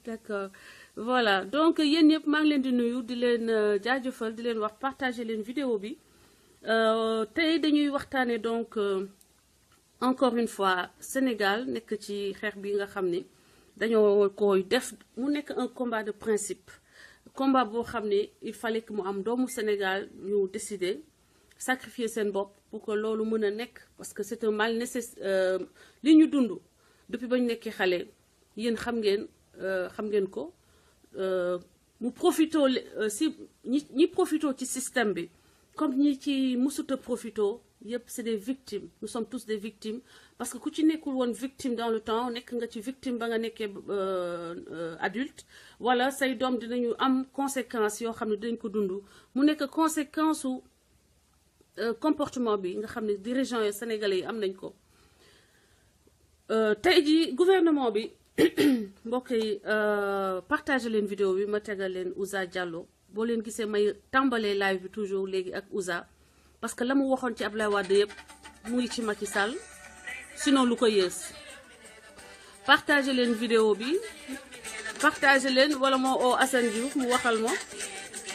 d'accord voilà donc yéen ñëpp maa ngi leen di nuyu di leen jaajëfal di leen wax partager leen vidéo bi tey dañuy waxtaane donc encore une fois Sénégal nekk ci xeex bi nga xam ni dañoo koy def mu nekk un combat de principe combat boo xam ne il fallait que mu am doomu Sénégal ñu décider sacrifier seen bopp pour que loolu mën a nekk parce que c'est un mal nécessaire li ñu dund depuis ba ñu nekkee xale yéen xam ngeen ko mu profitoo si ñi profitoo ci système bi comme ñi ci musuta profitoo yëpp c'est des victimes nous sommes tous des victimes parce que ku ci nekkul woon victime dans le temps nekk nga ci victime ba nga nekkee adulte wala say doom dinañu am conséquences yoo xam ne dinañ ko dund mu nekk conséquence su comportement bi nga xam ne dirigeants yi sénégalais yi am nañ ko tey ji gouvernement bi mbokk yi partagé leen vidéo bi ma tegal leen Ouza Diallo boo leen gisee may tàmbalee live bi toujours léegi ak Ouza parce que la mu waxoon ci Abdoulaye Wade yëpp mu ngi ci Macky Sall sinon lu ko yées partagé leen vidéo bi partagé leen wala moo oo Assane Diouf mu waxal ma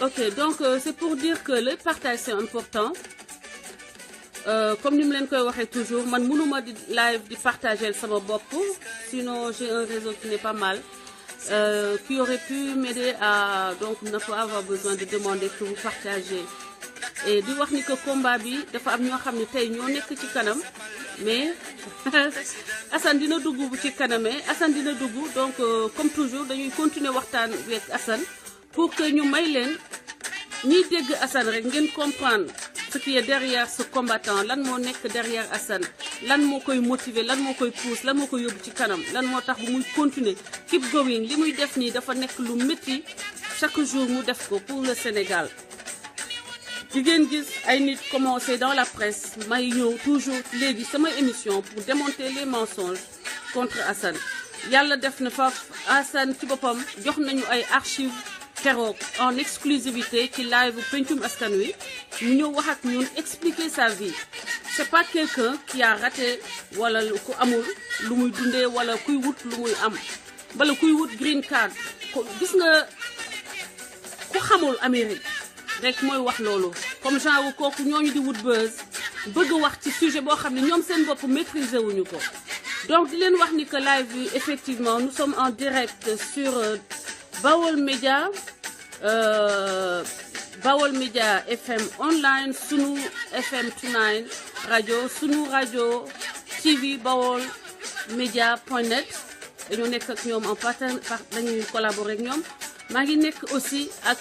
ok donc c'est pour dire que le partage c'est important comme ni mu leen koy waxee toujours man mënuma di live di partager sama bopp sinon j'ai un réseau qui n'est pas mal qui aurait pu m'aider à donc ne pas avoir besoin de demander que vous partagez et di wax ni que combat bi dafa am ñoo xam ne tey ñoo nekk ci kanam mais Assane dina dugg bu ci kanamee Assane dina dugg donc comme toujours dañuy continuer waxtaan avec Assane pour que ñu may leen ñiy dégg Assane rek ngeen comprendre ce qui est derrière ce combattant lan moo nekk derrière Assane lan moo koy motiver lan moo koy pousse lan moo koy yóbbu ci kanam lan moo tax bu muy continuer keep going li muy def nii dafa nekk lu métti chaque jour mu def ko pour le Sénégal di ngeen gis ay nit commencé dans la presse may ñëw toujours léegi sama émission pour démonter les mensonges contre Assane yàlla def na fa Assane ci boppam jox nañu ay archives keroog en exclusivité ci live pencum askan wi ñu ñëw wax ak ñun expliquer sa vie c'est pas quelqu'un qui a raté wala ku amul lu muy dundee wala kuy wut lu muy am wala kuy wut green card gis nga ku xamul Amérique rek mooy wax loolu comme genre kooku ñooñu di wut buzz bëgg wax ci sujet boo xam ne ñoom seen bopp maîtriser wuñu ko donc di leen wax ni que live bi effectivement nous sommes en direct sur Bawol Média FM online sunu FM 29 rajo sunu rajo TV Bawol Média.net dañoo nekk ak ñoom en partenariat dañuy collaborer ak ñoom maa ngi nekk aussi ak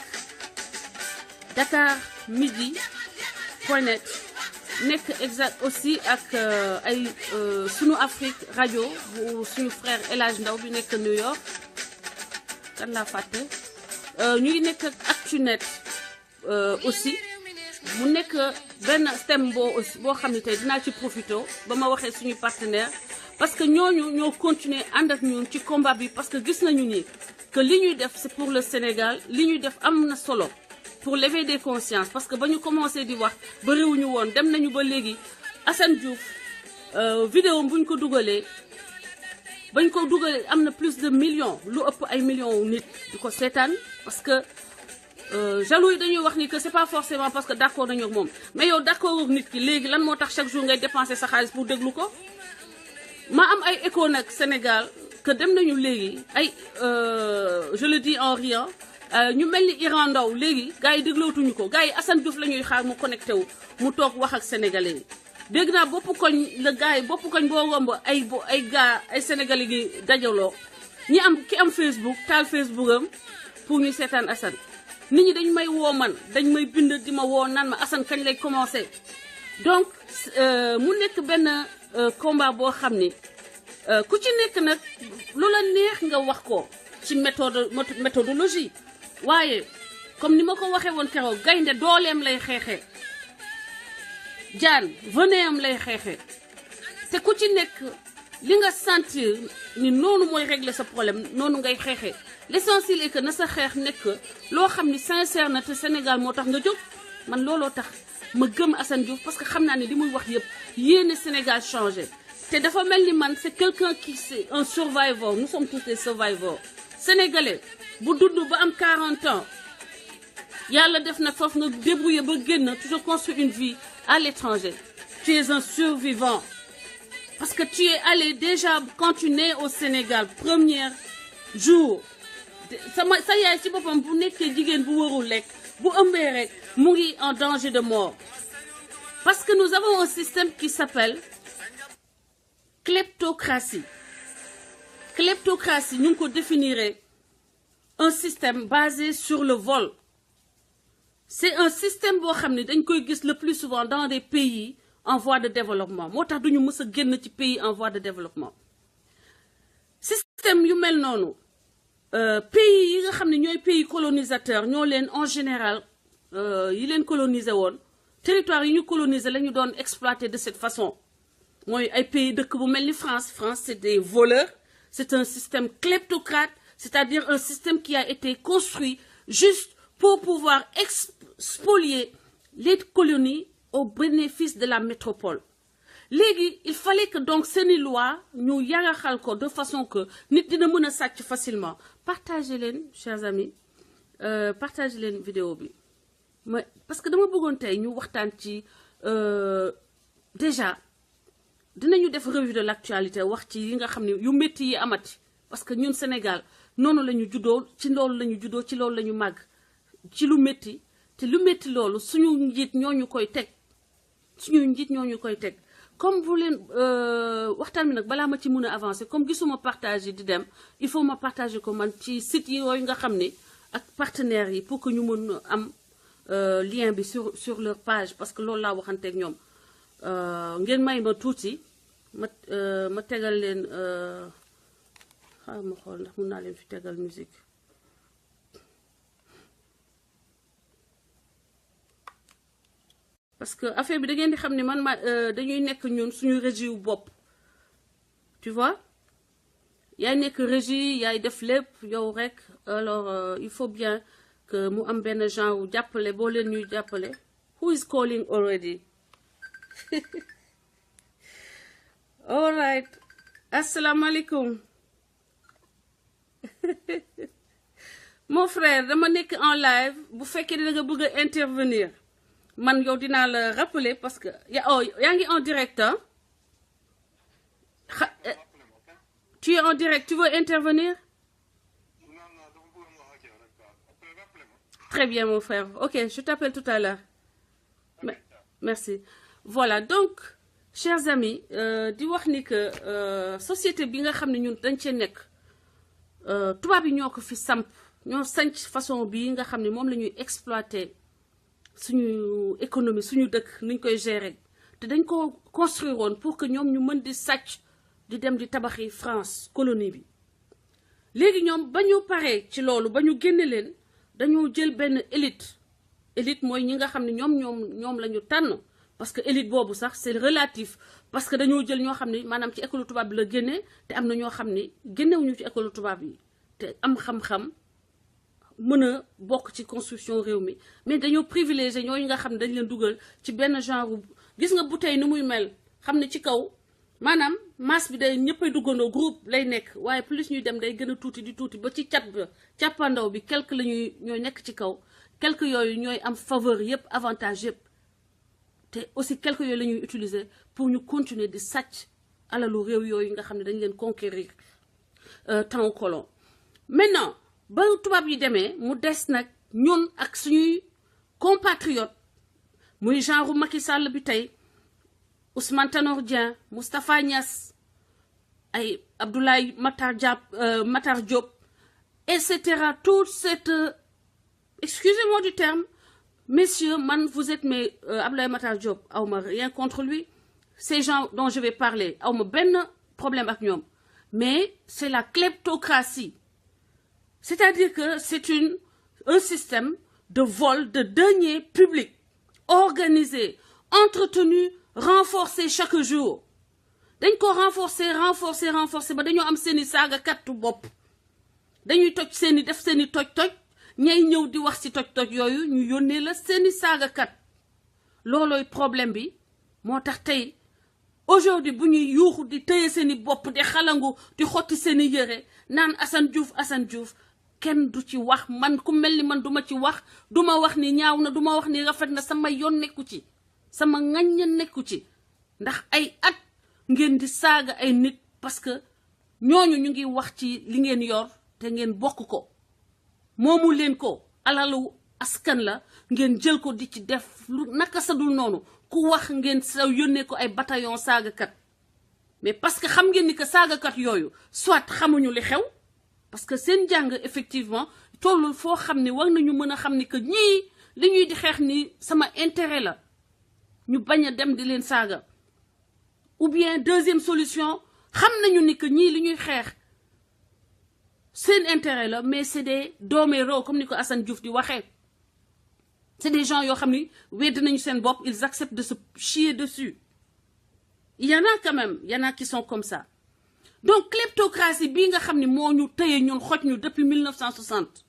Dakar Midi.net nekk exact aussi ak ay sunu Afrique rajo bu suñu frère El Hadj Ndaw bi nekk New York kan laa fàtte ñu ngi nekk ak Actunet aussi mu nekk benn thème boo xam ne tey dinaa ci profité ba ma waxee suñu partenaire parce que ñooñu ñoo continuer ànd ak ñun ci combat bi parce que gis nañu ni que li ñuy def c'est pour le Sénégal li ñuy def am na solo pour l'éveil des consciences parce que ba ñu commencé di wax bariwuñu woon dem nañu ba léegi Assane Diouf vidéo buñ ko dugalee bañ ko dugalee am na plus de millions lu ëpp ay millions nit di ko seetaan parce que jaloux yi dañuy wax ni que c'est pas forcément parce que d'accord nañu ak moom mais yow d'accord ak nit ki léegi lan moo tax chaque jour ngay dépenser sa xaalis pour déglu ko ma am ay écho nag Sénégal que dem nañu léegi ay je le dis en riant ñu mel ni Iran Ndaw léegi gars yi déglootuñu ko gars yi Assane Diouf la ñuy xaar mu connecté wu mu toog wax ak sénégalais yi dégg naa bopp koñ la gars yi bopp koñ boo romb ay gars ay sénégalais gi dajaloo ñi am ki am Facebook taal Facebook am pour ñu seetaan Assane nit ñi dañ may woo man dañ may bind di ma woo naan ma Assane kañ lay commencé donc mu nekk benn combat boo xam ni ku ci nekk nag lu la neex nga wax ko ci méthodologie waaye comme ni ma ko waxee woon keroog gaynde dooleem lay xeexee jaan venin am lay xeexee te ku ci nekk li nga sentir ni noonu mooy régler sa problème noonu ngay xeexee l'essentiel est que na sa xeex nekk loo xam ni sincère na te Sénégal moo tax nga jóg man looloo tax ma gëm Assane Diouf parce que xam naa ne li muy wax yëpp yéene Sénégal changé te dafa mel ni man c'est quelqu'un qui c'est un survivor nous sommes tous des survivors sénégalais bu dund ba am 40 ans yàlla def na foofu nga débrouiller ba génn tu te construis une vie à l'étranger tu es un survivant parce que tu es allé déjà quand tu nais au Sénégal premier jour sa yaay ci boppam bu nekkee jigéen bu warul lekk bu ëmbee rek mu ngi en danger de mort parce que nous avons un système qui s'appelle kleptocratie ñu ngi ko définir un système basé sur le vol c'est un système boo xam ne dañ koy gis le plus souvent dans des pays en voie de développement moo tax duñu mës a génn ci pays en voie de développement système yu mel noonu pays yi nga xam ne ñooy pays colonisateur ñoo leen en général yi leen coloniser woon territoire yi ñu coloniser la ñu doon exploiter de cette façon mooy ay pays dëkk bu mel ni France c'est des voleurs c'est un système kleptocrate c'est-à-dire un système qui a été construit juste pour pouvoir spolier les colonies au bénéfice de la métropole léegi il fallait que donc seeni loi ñu yaraxal ko de façon que nit dina mën a sàcc facilement partagez leen chers amis partagez leen vidéo bi parce que dama bëggoon tey ñu waxtaan ci déjà dinañu def revue de l'actualité wax ci yi nga xam ne yu métti yi amati parce que ñun Sénégal noonu la ñu juddoo ci loolu la ñu juddoo ci loolu la ñu màgg ci lu métti te lu métti loolu suñu njiit ñooñu koy teg comme vous leen waxtaan bi nag balaa ma ci mën a avancer comme gisuma partage yi di dem il faut ma partager ko man ci site yi yooyu nga xam ne ak partenaires yi pour que ñu mën am lien bi sur leur page parce que loolu laa waxanteeg ñoom ngeen may ma tuuti ma tegal leen xaaral ma xool ndax mën naa leen fi tegal musique parce que affaire bi da ngeen di xam ne man dañuy nekk ñun suñu régie wu bopp tu vois yaay nekk régie yaay def lépp yow rek alors il faut bien que mu am benn genre jàppale boo leen ñuy jàppale who is calling already all right asalaamaaleykum mon frère dama nekk en live bu fekkee da nga bëgg a intervenir man yow dinaa la rappeler parce que yaa ngi en direct hein? Tu es en direct, tu veux intervenir? Très bien mon frère, ok je t'appelle tout à l'heure. Merci. Voilà donc chers amis di wax ni que société bi nga xam ne ñun dañ cee nekk tubaab yi ñoo ko fi samp ñoo sanc façon bii nga xam ne moom la ñuy exploiter suñu économie suñu dëkk nuñ koy gérer te dañ ko construire woon pour que ñoom ñu mën di sàcc di dem di tabaxi France colonie bi léegi ñoom ba ñu paree ci loolu ba ñu génne leen dañoo jël benn élite mooy ñi nga xam ne ñoom la ñu tànn parce que élite boobu sax c'est relatif parce que dañoo jël ñoo xam ne maanaam ci école tubaab bi la génne te am na ñoo xam ne génnewuñu ci école tubaab yi te am xam-xam mën a bokk ci construction réew mi mais dañoo privilégié ñooñu nga xam ne dañ leen dugal ci benn genre gis nga bouteille ni muy mel xam ne ci kaw maanaam masse bi day ñëppay duggandoo groupe lay nekk waaye plus ñuy dem day gën a tuuti di tuuti ba ci cat ba càppandaw bi quelque la ñooy nekk ci kaw quelque yooyu ñooy am faveur yëpp avantage yëpp te aussi quelque yooyu la ñuy utiliser pour ñu continuer di sàcc alalu réew yooyu nga xam ne dañ leen conquérir temps colon maintenant ba tubaab yi demee mu des nag ñun ak suñuy compatriotes muy genre Macky Sall bi tey Ousmane Tanor Dieng Moustapha Niasse ay Abdoulaye Matar Diop etc. toute cette excusez-moi du terme messieurs man vous êtes mes Abdoulaye Matar Diop awma rien contre lui ces gens dont je vais parler awma benn problème ak ñoom mais c'est la kleptocratie. C'est-à-dire que c'est un système de vol de deniers publics, organisé, entretenu, renforcé chaque jour. Dañ ko renforcer ba dañoo am seeni saaga kattu bopp dañuy toj seeni def seeni toj ñay ñëw di wax ci toj yooyu ñu yónnee la seeni saaga kat loolooy problème bi moo tax tey aujourd'hui bu ñuy yuuxu di tëye seeni bopp di xalangu di xotti seeni yére naan Assane Diouf kenn du ci wax man ku mel ni man duma ci wax duma wax ni ñaaw na duma wax ni rafet na sama yoon nekku ci sama ŋañña nekku ci ndax ay at ngeen di saaga ay nit parce que ñooñu ñu ngi wax ci li ngeen yor te ngeen bokk ko moomu leen ko alalu askan la ngeen jël ko di ci def lu naka sa dul noonu ku wax ngeen sa yónnee ko ay bataillon saagakat mais parce que xam ngeen ni que saagakat yooyu soit xamuñu li xew parce que seen jàng effectivement tollul foo xam ne war nañu mën a xam ni que ñii li ñuy di xeex ni sama intérêt la ñu bañ a dem di leen saaga ou bien deuxième solution xam nañu ni que ñii li ñuy xeex seen intérêt la mais c'est des dooméro comme ni ko Assane Diouf di waxee c'est des gens yoo xam ni wedd nañu seen bopp ils acceptent de se chier dessus il y en a quand même il y en a qui sont comme ça donc kleptocratie bii nga xam ni moo ñu tëye ñun xoj ñu depuis 1960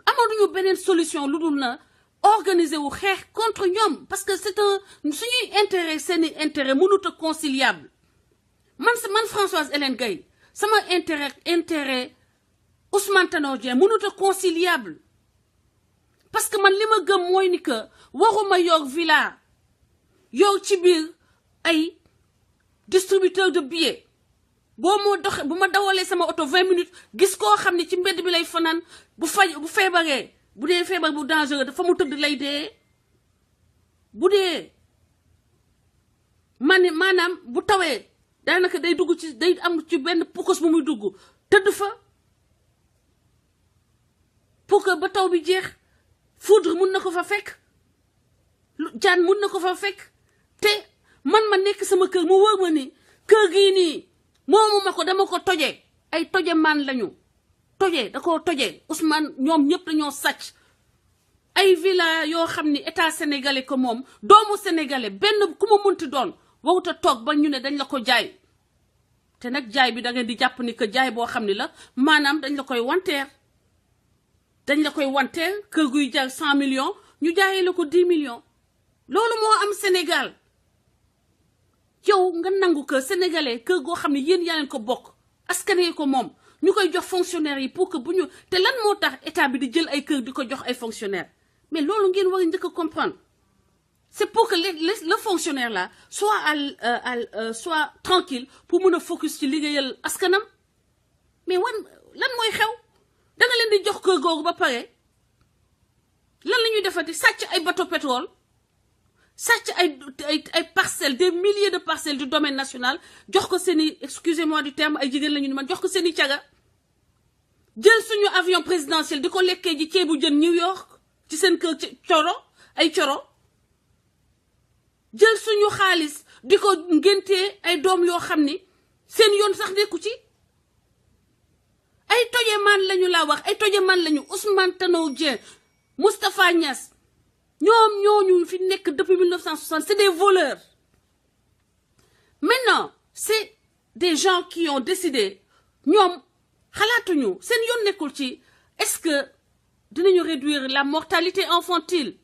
amaduñu beneen solution lu dul na organiser wu xeex contre ñoom parce que c'est un suñuy intérêt seeni intérêt mënut a conciliable man Françoise Hélène Gaye sama intérêt Ousmane Tanor Dieng mënut a conciliable parce que man li ma gëm mooy ni que waruma yor villa yor ci biir ay distributeur de billets boo moo doxe bu ma dawalee sama oto 20 minutes gis koo xam ne ci mbedd bi lay fanaan bu feebaree bu dee feebar bu dangereux dafa mu tëdd lay dee bu dee maanaam bu tawee daanaka day dugg ci day am ci benn pukkus bu muy dugg tëdd fa pour que ba taw bi jeex foudre mun na ko fa fekk jaan mun na ko fa fekk te man ma nekk sama kër mu wër ma ni kër gii nii moomu ma ko dama ko tojee ay toje man lañu tojee da koo tojee Ousmane ñoom ñëpp dañoo sàcc ay villa yoo xam ni état sénégalais ko moom doomu sénégalais benn ku ma munti doon wawuta toog ba ñu ne dañ la ko jaay te nag jaay bi da ngeen di jàpp ni que jaay boo xam ni la maanaam dañ la koy wanteer kër guy jar 100 millions ñu jaayee la ko 10 millions loolu moo am Sénégal yow nga nangu que sénégalais kër goo xam ne yéen yaa leen ko bokk askan wi ko moom ñu koy jox fonctionnaires yi pour que bu ñu te lan moo tax état bi di jël ay kër di ko jox ay fonctionnaires mais loolu ngeen war a njëkk a comprendre c'est pour que le fonctionnaire là soit tranquille pour mun a focus ci liggéeyal askanam mais lan mooy xew da nga leen di jox kër googu ba pare lan la ñuy defati sàcc ay bateau pétrole sàcc ay parcelles des milliers de parcelles du domaine national jox ko seeni excusez-moi du terme ay jigéen la ñu ni man jox ko seeni caga jël suñu avion présidentiel di ko lekkee ji ceebu jën New York ci seen kër coro jël suñu xaalis di ko ngéntee ay doom yoo xam ni seen yoon sax nekku ci ay toje man lañu laa wax ay toje man lañu Ousmane Tanor Dieng Moustapha Niasse ñooñu fi nekk depuis 1960 c'est des voleurs maintenant c'est des gens qui ont décidé ñoom xalaatuñu seen yoon nekkul ci est-ce que dinañu réduire la mortalité infantile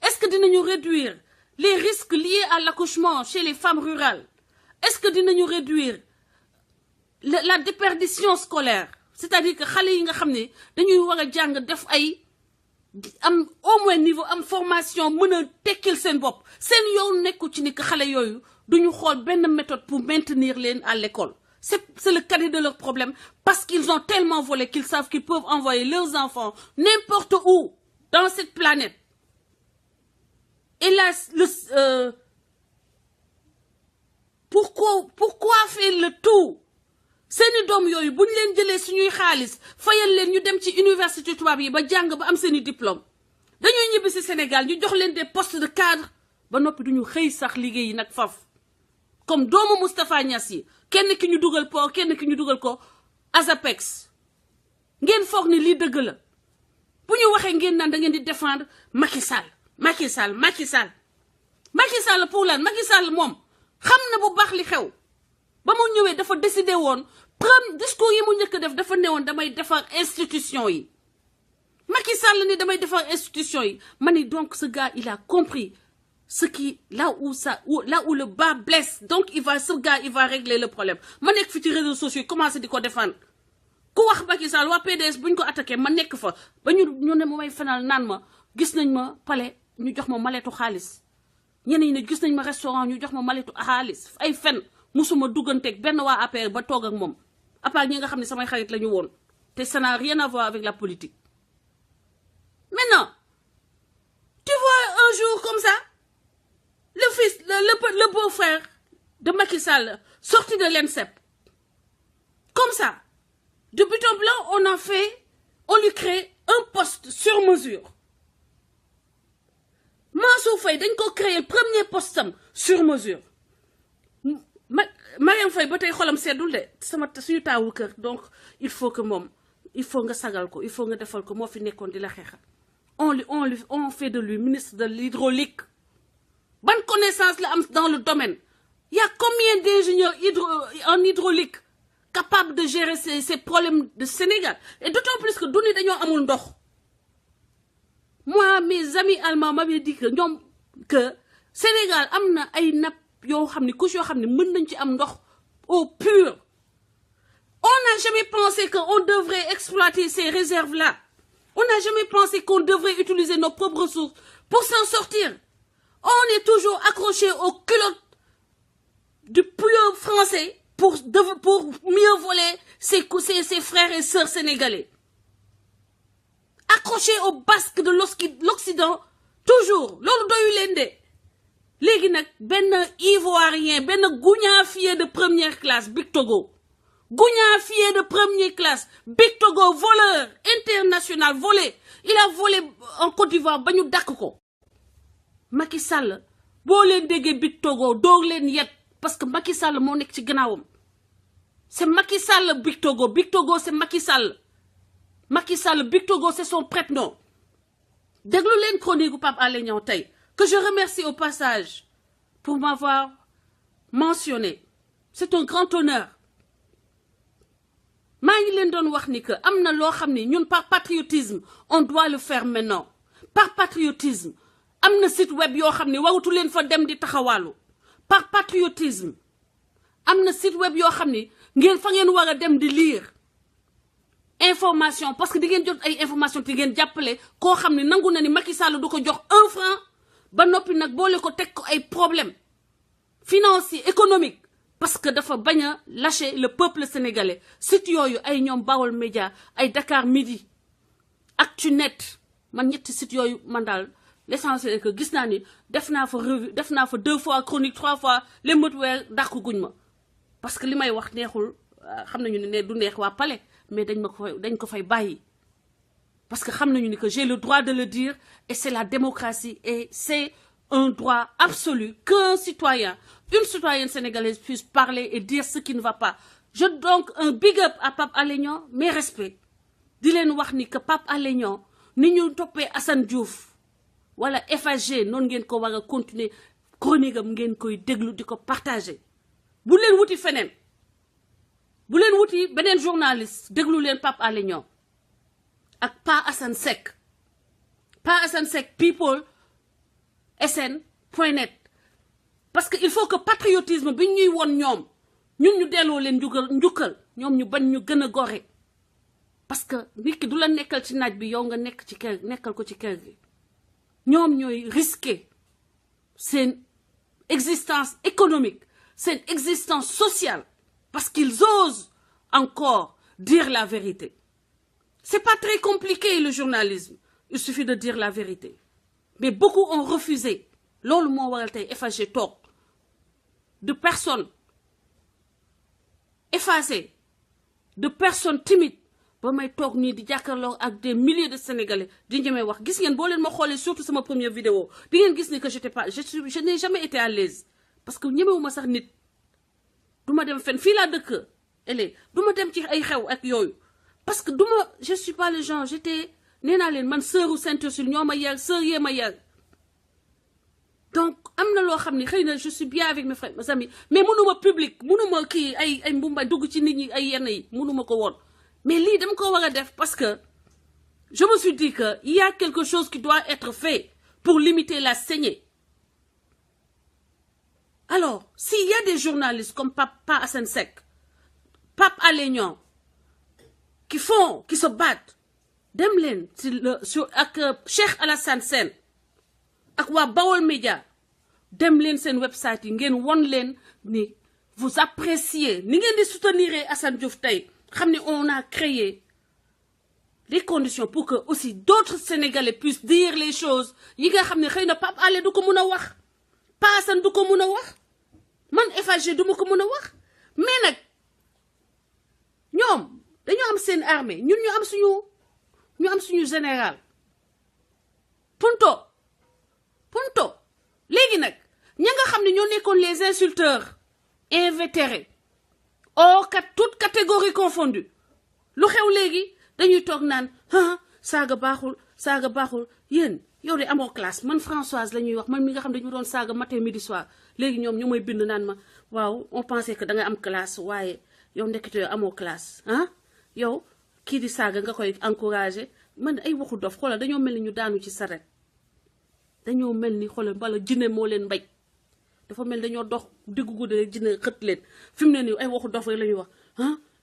est-ce que dinañu réduire les risques liés à l'accouchement chez les femmes rurales est-ce que dinañu réduire la déperdition scolaire c'est-à-dire que xale yi nga xam ne dañuy war a jàng def ay am au moins niveau am formation mën a tekkil seen bopp seen yoon nekku ci ni que xale yooyu duñu xool benn méthode pour maintenir leen à l'école c'est le cadet de leur problème parce qu'ils ont tellement volé qu'ils savent qu'ils peuvent envoyer leurs enfants n'importe où dans cette planète et là pourquoi faire le tout seeni doom yooyu bu ñu leen jëlee suñuy xaalis fayal leen ñu dem ci université tubaab yi ba jàng ba am seeni diplôme dañuy ñibbi ci Sénégal ñu jox leen des postes de cadre ba noppi duñu xëy sax liggéey yi nag faf comme doomu Moustapha Niasse yi kenn ki ñu dugal port kenn ki ñu dugal ko Azapex ngeen foog ni lii dëgg la bu ñu waxee ngeen naan da ngeen di défendre Macky Sall pour lan Macky Sall moom xam na bu baax li xew ba mu ñëwee dafa décidé woon premier discours yi mu njëkk def dafa newoon damay defar institution yi Macky Sall ni damay defar institution yi ma ni donc ce gars il a compris ce qui là où le bas blesse donc ce gars il va régler le problème ma nekk fi ci réseaux sociaux yi commencé di ko défendre ku wax Macky Sall waa PDS buñ ko attaqué ma nekk fa ba ñu ne ma may fanal naan ma gis nañ ma palais ñu jox ma maletu xaalis ñeneen ñi ne gis nañ ma restaurant ñu jox ma maletu xaalis ay fen musuma dugganteeg benn waa APR ba toog ak moom à part ñi nga xam ne samay xarit la ñu woon te ça n'a rien à voir avec la politique. Maintenant tu vois un jour comme ça le fils le beau-frère de Macky Sall sorti de l'INSEP comme ça de but en blanc on lui crée un poste sur mesure. Mansour Faye dañ ko créer le premier poste sur mesure. Mariam Faye ba tey xolam seddul de sama suñu taawu kër donc il faut nga sagal ko il faut nga defal ko moo fi nekkoon di la xeexal on fait de lui ministre de l'hydraulique. Bonne connaissance là dans le domaine. Il y a combien d'ingénieurs en hydraulique capables de gérer ces problèmes de Sénégal? Et d'autant plus que Douni dañoo amul ndox. Moi, mes amis allemands m'avaient dit que Sénégal amna ay napp yoo xam ne couche yoo xam ne mën nañ ci am ndox eau pure. On n'a jamais pensé qu'on devrait exploiter ces réserves-là. On n'a jamais pensé qu'on devrait utiliser nos propres ressources pour s'en sortir. On est toujours accroché aux culottes du puits français pour mieux voler ses frères et sœurs sénégalais. Accroché aux basques de l'Occident, toujours. Lolo doyu lende. Légui nak ben ivoirien, ben gougnafier de première classe, Big Togo. Gougnafier de première classe, Big Togo, voleur, international, volé. Il a volé en Côte d'Ivoire, bagnou dakko. Macky Sall, bo len déggé Big Togo, dog len yet, parce que Macky Sall mo nek ci gannaawam. C'est Macky Sall Big Togo c'est Macky Sall. Macky Sall Big Togo c'est son prête-nom. Déglu len chronique ou Pape Alé Niang tay, que je remercie au passage pour m'avoir mentionné. C'est un grand honneur. Ma ngi len don wax ni que amna lo xamni ñun par patriotisme, on doit le faire maintenant. Par patriotisme, amna site web yo xamni warutu len fa dem di taxawalu. Par patriotisme, amna site web yo xamni ngeen fa ngeen wara dem di lire information parce que di ngeen jot ay information ti ngeen jappelé ko xamni nangu na ni Macky Sall du ko jox 1 franc ba nopi nak bolé ko tek ko ay problème financier économique parce que dafa baña lâcher le peuple sénégalais. Site yoyu ay ñom Bawol Média, ay Dakar Midi, Actunet, man ñetti site yoyu man dal l'essentiel est que gis na ni def na fa revue, def na fa 2 fois chronique, 3 fois les mots weer dakku guñ ma parce que limay wax neexul xamnañu ni du neex wa palais mais dañ ko fay bayyi parce que xamnañu ni que j'ai le droit de le dire et c'est la démocratie et c'est un droit absolu qu'un citoyen, une citoyenne sénégalaise puisse parler et dire ce qui ne va pas. Je donne donc un big up à Pape Alé Niang, mes respects. Di len wax ni que Pape Alé Niang ni ñu topé Assane Diouf wala FAG non ngeen ko wara continuer chronique am ngeen koy déglu diko partager. Bu len wuti fenen. Bu len wuti benen journaliste déglu len Pape Alé Niang ak Pa Assane Seck. Pa Assane Seck people sn.net parce que il faut que patriotisme bi ñuy won ñom ñun ñu délo len njukkal ñom ñu bañ ñu gëna goré parce que nit ki du la nekkal ci naaj bi yow nga nekk ci kër nekkal ko ci kër gi ñom ñoy risquer sen existence économique sen existence sociale parce qu'ils osent encore dire la vérité. C'est pas très compliqué le journalisme, il suffit de dire la vérité. Mais beaucoup ont refusé. Lolu mo waral tay FAG tok de personnes effacées, de personnes timides ba may tok ni di jakarlo ak des milliers de Sénégalais di ñëmé wax gis ngeen bo leen ma xolé surtout sama première vidéo di ngeen gis ni que je n'ai jamais été à l'aise parce que ñëmewuma sax nit duma dem fen fi la dëkk ele duma dem ci ay xew ak yoyu parce que je suis pas le genre j'étais néna len man sœur ou Saint-Ursule ñoma yar sœur yé ma yar donc amna lo xamni xeyna je suis bien avec mes frères mes amis mais mënuma public mënuma ki ay mbumba dugg ci nit ñi ay yenn yi mënuma ko won mais li dama ko wara def parce que je me suis dit que il y a quelque chose qui doit être fait pour limiter la saignée. Alors s'il y a des journalistes comme Papa Assane Seck, Pape Alé Niang qui se battent dem leen sur ak Cheikh Alassane Sène ak waa Bawol Média dem leen seen website yi ngeen won leen ni vous appréciez ni ngeen di soutenir Assane Diouf tey xam ne on a créé les conditions pour que aussi d'autres Sénégalais puissent dire les choses yi nga xam ne xëy na Pape Alé du ko mun a wax Pa Assane du ko mun a wax man FHG du ma ko mun a wax mais nag ñoom dañoo am seen armée ñun ñu am suñu général punto léegi nag ña nga xam ne ñoo nekkoon les insulteurs invétérés toutes catégories confondues lu xew léegi dañuy toog naan saaga baaxul yéen yow de amoo classe man Françoise la ñuy wax man mi nga xam ne dañu doon saaga matin midi soir léegi ñoom ñu may bind naan ma waaw on pensait que da nga am classe waaye yow ndekete yow amoo classe yow kii di saaga nga koy encouragé man ay waxu dof xoolal dañoo mel ni ñu daanu ci saret dañoo mel ni xoolal bala jinne moo leen mbéj dafa mel dañoo dox diggu guddi rek jinne xët leen fi mu ne nii ay waxu dof rek la ñuy wax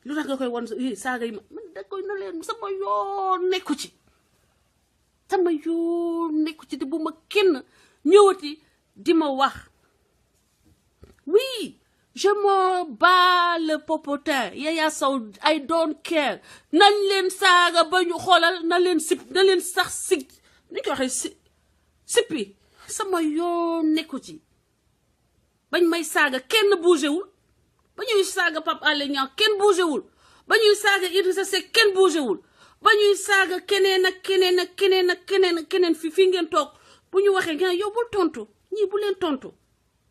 lu tax nga koy won saaga yi man da koy na leen sama yoon nekku ci te bu ma kenn ñëwati di ma wax oui je me bats le popotin Yaya Sow I don't care nañ leen saaga ba ñu xoolal na leen sax sig ni ko waxee sippi sama yoon nekku ci bañ may saaga kenn bougé wul ba ñuy saaga Pape Alé Niang kenn bougé wul ba ñuy saaga Idrissa Seck kenn bougé wul ba ñuy saaga keneen fii ngeen toog bu ñu waxee ngeen yow bul tontu ñii bu leen tontu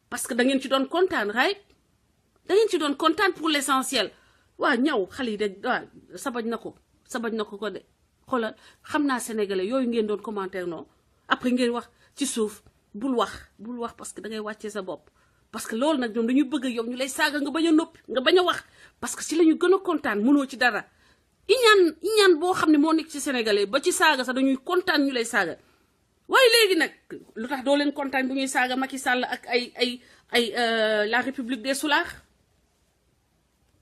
parce que da ngeen ci doon kontaan right da ngeen ci doon kontaan pour l'essentiel waa ñaw xale yi de waa sabaj na ko de xoolal xam naa sénégalais yooyu ngeen doon commentaire non après ngeen wax ci suuf bul wax parce que da ngay wàccee sa bopp parce que loolu nag ñoom dañuy bëgg yow ñu lay saaga nga bañ a noppi nga bañ a wax parce que si la ñu gën a kontaan mënoo ci dara iñaan boo xam ne moo nekk ci sénégalais ba ci saaga sax dañuy kontaan ñu lay saaga waaye léegi nag lu tax doo leen kontaan bu ñuy saaga Macky Sall ak ay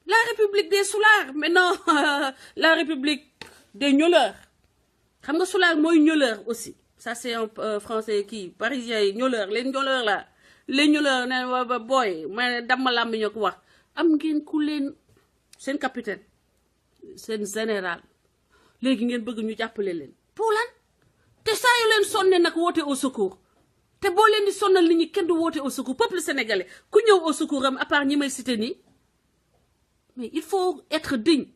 la République des Soulards mais non la République des Gnoleurs xam nga Soulard mooy Gnoleur aussi ça c'est un français kii parisien yi Gnoleur les Gnoleurs là les Gnoleurs ne ba booy ma damma làmb ñoo ko wax am ngeen ku leen seen capitaine seen général léegi ngeen bëgg ñu jàppale leen pour lan te saa yu leen sonne nag woote au secours te boo leen di sonnal nit ñi kenn du woote au secours peuple sénégalais ku ñëw au secours am à part ñi may cité nii mais il faut être digne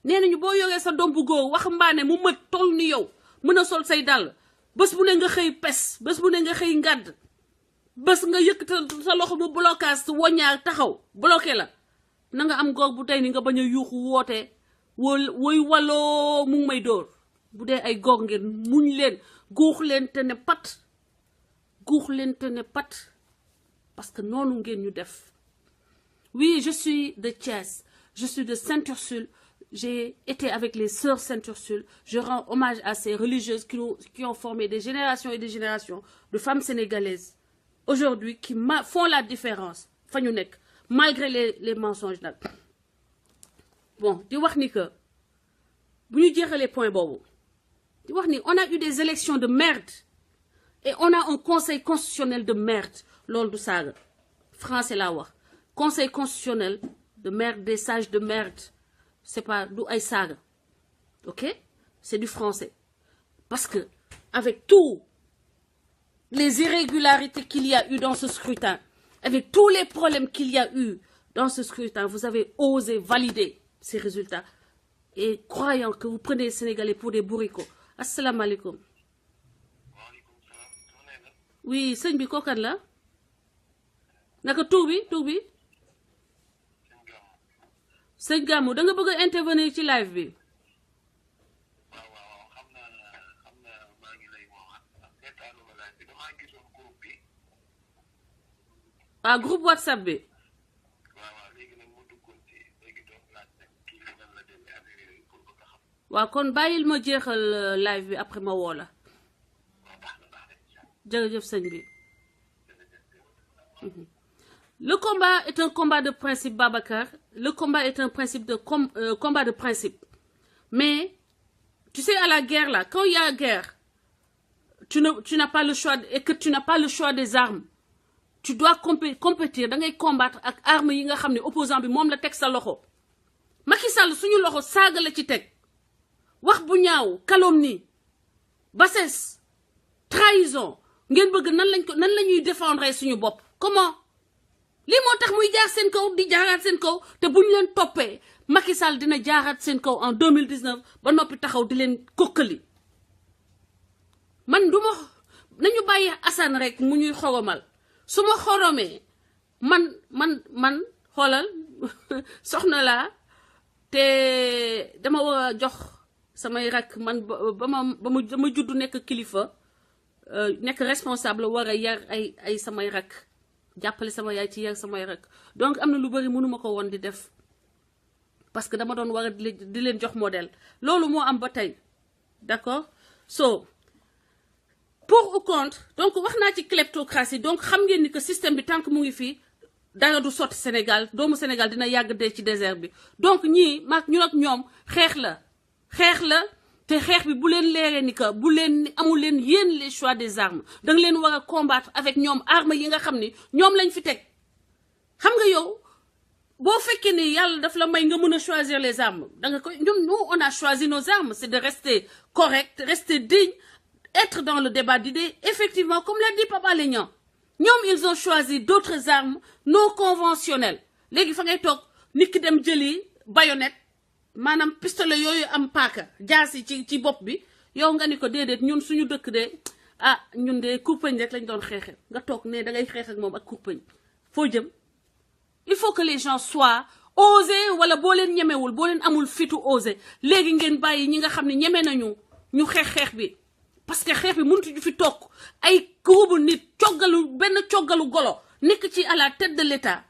nee nañu boo yoree sa doom bu góor waxambaane mu mët toll ni yow mën a sol say dàll bés bu ne nga xëy pes bés bu ne nga xëy ngàdd bés nga yëkkatal sa loxo bu blocage woññaar taxaw bloqué la na nga am góor bu tey ni nga bañ a yuuxu woote woy waloo mu ngi may dóor bu dee ay góor ngeen muñ leen guux leen te ne pat parce que noonu ngeen ñu def oui je suis de Thiès je suis de Sainte-Ursule j'ai été avec les sœurs Sainte-Ursule je rends hommage à ces religieuses qui ont formé des générations et des générations de femmes sénégalaises aujourd'hui qui font la différence fa ñu nekk malgré les mensonges nag bon di wax ni que bu ñu jeexalee point boobu di wax ni on a eu des élections de merde et on a un conseil constitutionnel de merde loolu du saaga français laa wax conseil constitutionnel de merde des sages de merde c'est pas du ay saaga ok c'est du français parce que avec tous les irrégularités qu'il y a eu dans ce scrutin avec tous les problèmes qu'il y a eu dans ce scrutin vous avez osé valider ces résultats et croyant que vous prenez les Sénégalais pour des bourricots asalaamaaleykum oui sëñ bi kookan la naka tur bi sëñ Gamou da nga bëgg a intervenir ci live bi groupe WhatsApp bi waaw kon bàyyil ma jeexal live bi après ma woo la jërëjëf sëñ bi le combat est un combat de principe Babacar le combat est un principe de combat de principe Mais tu sais, à la guerre là, quand il y a guerre, tu n'as pas le choix et que tu n'as pas le choix des armes. Tu dois compétir, da ngay combattre ak armes yi nga xam ne opposant bi moom la teg sa loxo. Macky Sall suñu loxo saaga la ci teg wax bu ñaaw calomnie bassesse trahison ngeen bëgg nan la ñuy défendre suñu bopp comment lii moo tax muy jaar seen kaw di jaaraat seen kaw te buñ leen toppee Macky Sall dina jaaraat seen kaw en 2019 ba noppi taxaw di leen kokkali man duma nañu bàyyi Assane rek mu ñuy xoromal su ma xoromee man xoolal soxna laa te dama war a jox samay rak man ba ma juddu nekk kilifa nekk responsable war a yar ay samay rak jàppale sama yaay ci yar samay rak donc am na lu bari mënuma ko woon di def parce que dama doon war a di leen jox modèle loolu moo am ba tey d'accord so pour ou contre donc wax naa ci kleptocratie donc xam ngeen ni que système bi tant que mu ngi fii dara du sotti Sénégal doomu Sénégal dina yàgg dee ci désert bi donc ñii maag ñu ak ñoom xeex la te xeex bi bu leen leeree ni que bu leen amul leen yéen les choix des armes da nga leen war a combattre avec ñoom armes yi nga xam ni ñoom lañ fi teg xam nga yow boo fekkee ni yàlla daf la may nga mën a choisir les armes da nga koy ñun nous on a choisi nos armes c'est de rester correct rester digne être dans le débat d'idées effectivement comme l'a dit Papa Alé Niang ñoom ils ont choisi d'autres armes non conventionnelles léegi fa ngay toog nit ki dem jëli baïonnette maanaam pistolet yooyu am paaka jaasi ci bopp bi yow nga ni ko déedéet ñun suñu dëkk de ñun de kurpeñ rek lañ doon xeexe nga toog ne da ngay xeex ak moom ak kurpeñ foo jëm il faut que les gens soient osés wala boo leen ñemewul boo leen amul fitu osé léegi ngeen bàyyi ñi nga xam ne ñeme nañu ñu xeex bi parce que xeex bi mënutuñu fi toog ay groupe nit benn coggalu golo nekk ci à la tête de l'État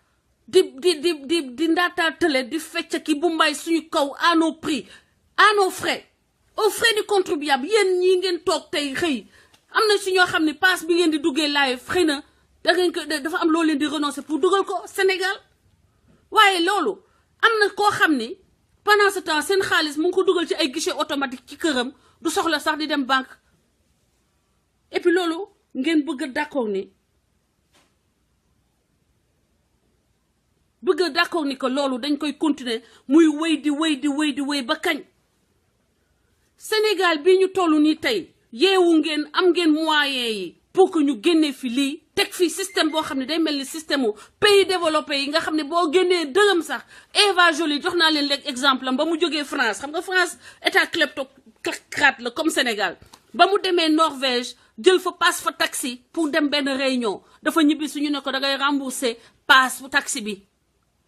di ndaataatale di fecc ki bu mbay suñu kaw à nos prix à nos frais aux frais du contribuable yéen ñii ngeen toog tey xëy am na si ñoo xam ne passe bi ngeen di duggee live xëy na da ngeen ko dafa am loo leen di renoncer pour dugal ko Sénégal waaye loolu am na koo xam ni pendant ce temps seen xaalis mu ngi ko dugal ci ay guichet automatique ci këram du soxla sax di dem banque et puis loolu ngeen bëgg d'accord ni que loolu dañ koy continuer muy wéy ba kañ Sénégal bi ñu tollu nii tey yeewu ngeen am ngeen moyens yi pour que ñu génnee fi lii teg fi système boo xam ne day mel ni système u pays développé yi nga xam ne boo génnee dërëm sax Eva Joly jox naa leen léegi exemple am ba mu jógee France xam nga France état kleptocrate la comme Sénégal ba mu demee Norvège jël fa passe fa taxi pour dem benn réunion dafa ñibbi su ñu ne ko da ngay rembourser passe bu taxi bi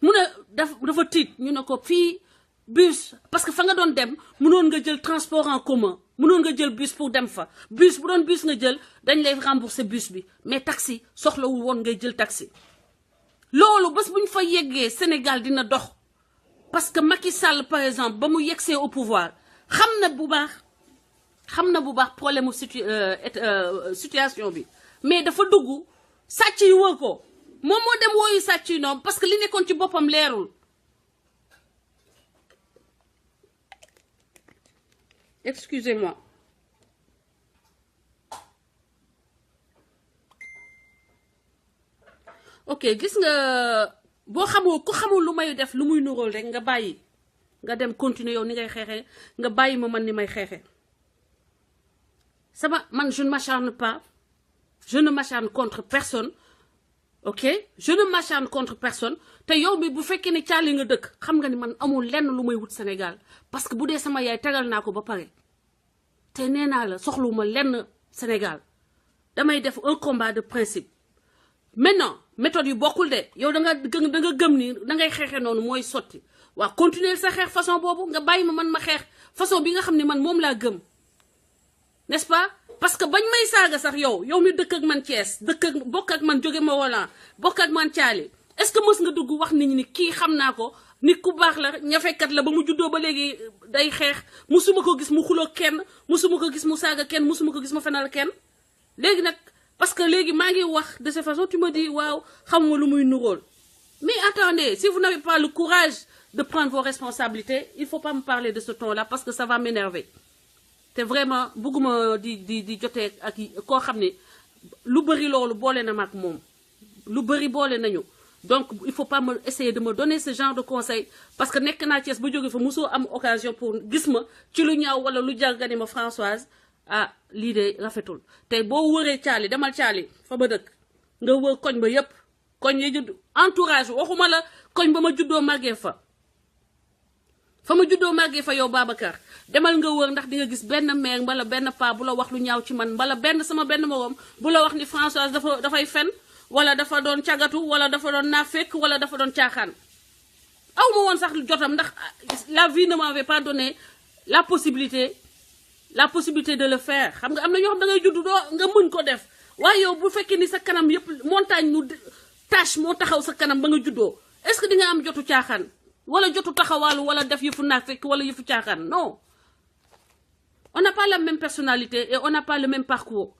mu ne dafa tiit ñu ne ko fii bus parce que fa nga doon dem mënoon nga jël transport en commun mënoon nga jël bus pour dem fa bus bu doon bus nga jël dañ lay rembourser bus bi mais taxi soxlawul woon ngay jël taxi loolu bés bu ñu fa yeggee Sénégal dina dox parce que Macky Sall par exemple ba mu yegsee au pouvoir xam na bu baax problème mu situation bi mais dafa dugg sàcc yi wër ko moom moo dem wooyu sàcc yi noonu parce que li nekkoon ci boppam leerul excusez-moi ok gis nga boo xamul lu may def lu muy nuróol rek nga bàyyi nga dem continuer yow ni ngay xeexee nga bàyyi ma man ni may xeexee man je ne m'acharne pas je ne m'acharne contre personne ok je ne m'acharne contre personne te yow bi bu fekkee ne caali nga dëkk xam nga ni man amul lenn lu may wut Sénégal parce que bu dee sama yaay tegal naa ko ba pare te nee naa la soxluwuma lenn Sénégal damay def un combat de principe maintenant méthode yu bokkul de yow da nga gëm ni da ngay xeexee noonu mooy sotti waa continuer sa xeex façon boobu nga bàyyi ma man ma xeex façon bi nga xam ne man moom laa gëm n'est-ce pas parce que bañ may saaga sax yow mi dëkk ak man Thiès bokk ak man jóge ma wala bokk ak man Thiali est-ce que mës nga dugg wax nit ñi ni kii xam naa ko nit ku baax la ñafekat la ba mu juddoo ba léegi day xeex musuma ko gis mu xuloo kenn musuma ko gis mu saaga kenn musuma ko gis mu fenal kenn léegi nag parce que léegi maa ngi wax de cette façon tu me dis waaw xamuma lu muy nuróol mais attendez si vous n'avez pas le courage de prendre vos responsabilités. Il ne faut pas me parler de ce ton-là parce que ça va m'énerver. C'est vraiment bëgguma di jotee ak koo xam ne lu bëri loolu boole na maak moom lu bëri boole nañu donc il faut pas me essayer de me donner ce genre de conseil parce que nekk naa Thiès ba jóge fa mosoo am occasion pour gis ma ci lu ñaaw wala lu jar nga ne ma Françoise ah lii de rafetul tey boo wëree caali demal caali fa ba dëkk nga wër koñ ba yépp koñ yi judd entourage waxuma la koñ ba ma juddoo màggee fa ma juddoo màggee fa yow Babacar demal nga wër ndax di nga gis benn mère mbala benn paa bu la wax lu ñaaw ci man mbala sama benn moroom bu la wax ni Françoise dafay fen wala dafa doon cagatu wala dafa doon naafekk wala dafa doon caaxaan aw ma woon sax jotam ndax la vie ne m'avait pas donné la possibilité de le faire xam nga am na ñoo xam da ngay judd doo nga mën ko def waaye yow bu fekkee ni sa kanam yëpp montagne nu tâche moo taxaw sa kanam ba nga juddoo est-ce que di nga am jotu caaxaan wala jotu taxawaalu wala def yëfu naafekk wala yëfu caaxaan non on n'a pas la même personnalité et on n'a pas le même parcours.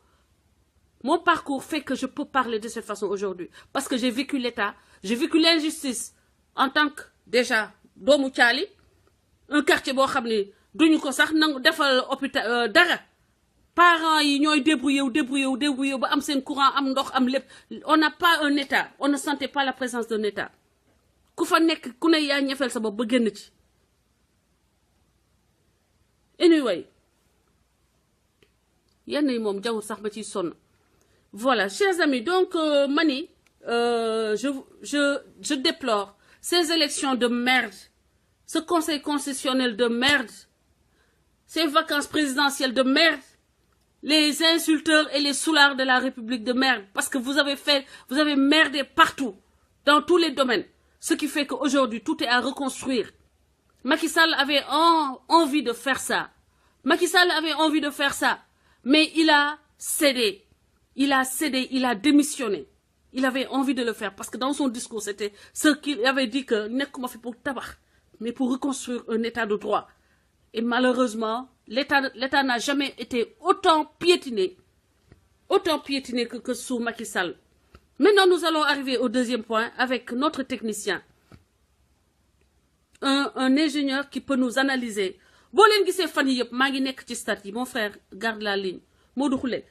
Mon parcours fait que je peux parler de cette façon aujourd'hui parce que j'ai vécu l'État, j'ai vécu l'injustice en tant que déjà doomu caali un quartier boo xam ne duñu ko sax nangu defal hôpital dara parents yi ñooy débrouillé ba am seen courant am ndox am lépp on n'a pas un État, on ne sentait pas la présence d'un État ku fa nekk ku ne yaa ñefeel sa bopp ba génn ci anyway yenn yi moom jawul sax ba ciy sonn voilà chers amis donc mani je déplore ces élections de merde ce conseil constitutionnel de merde ces vacances présidentielles de merde les insulteurs et les soulards de la République de merde parce que vous avez merdé partout dans tous les domaines ce qui fait qu'aujourd'hui tout est à reconstruire. Macky Sall avait envie de faire ça mais il a cédé, il a démissionné. Il avait envie de le faire parce que dans son discours, c'était ce qu'il avait dit que nekkuma fi pour tabax, mais pour reconstruire un état de droit. Et malheureusement, l'état n'a jamais été autant piétiné que sous Macky Sall. Maintenant, nous allons arriver au deuxième point avec notre technicien. Un ingénieur qui peut nous analyser. Boo leen gisee fan yi yëpp maa ngi nekk ci stade yi mon frère garde la ligne Modou Khoule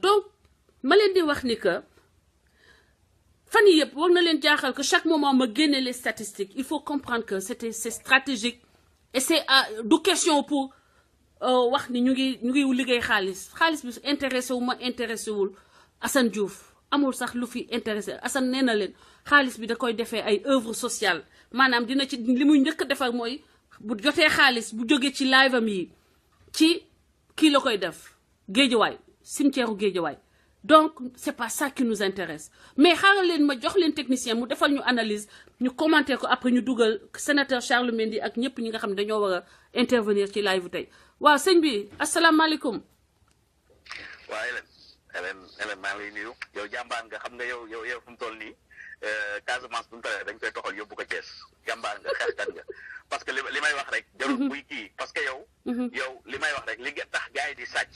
donc ma leen di wax ni que fan yi yëpp war na leen jaaxal que chaque moment ma génne les statistiques il faut comprendre que c'est stratégique et c'est du question pour wax ni ñu ngi liggéey xaalis bi intéressé wu ma intéressé wul Assane Diouf amul sax lu fi intéressé Assane nee na leen xaalis bi da koy defee ay œuvre sociale maanaam dina ci li muy njëkk a defar mooy bu jotee xaalis bu jógee ci live am yi ci kii la koy def Géejawaay cimetière u Géejawaay donc c'est pas ça qui nous intéresse mais xaaral leen ma jox leen technicien mu defal ñu analyse ñu commenter ko après ñu dugal sénateur Charles Mendy ak ñëpp ñi nga xam ne dañoo war a intervenir ci live tey waaw sëñ bi asalaamaaleykum. waaw Hélène maa ngi lay nuyu yow jàmbaar nga xam nga yow fu mu toll nii Casamance bu mu tawee dañ koy toxal yóbbu ko Thiès jàmbaar nga xeexkat nga parce que li may wax rek jarul buy kii parce que yow li may wax rek li tax gars yi di sàcc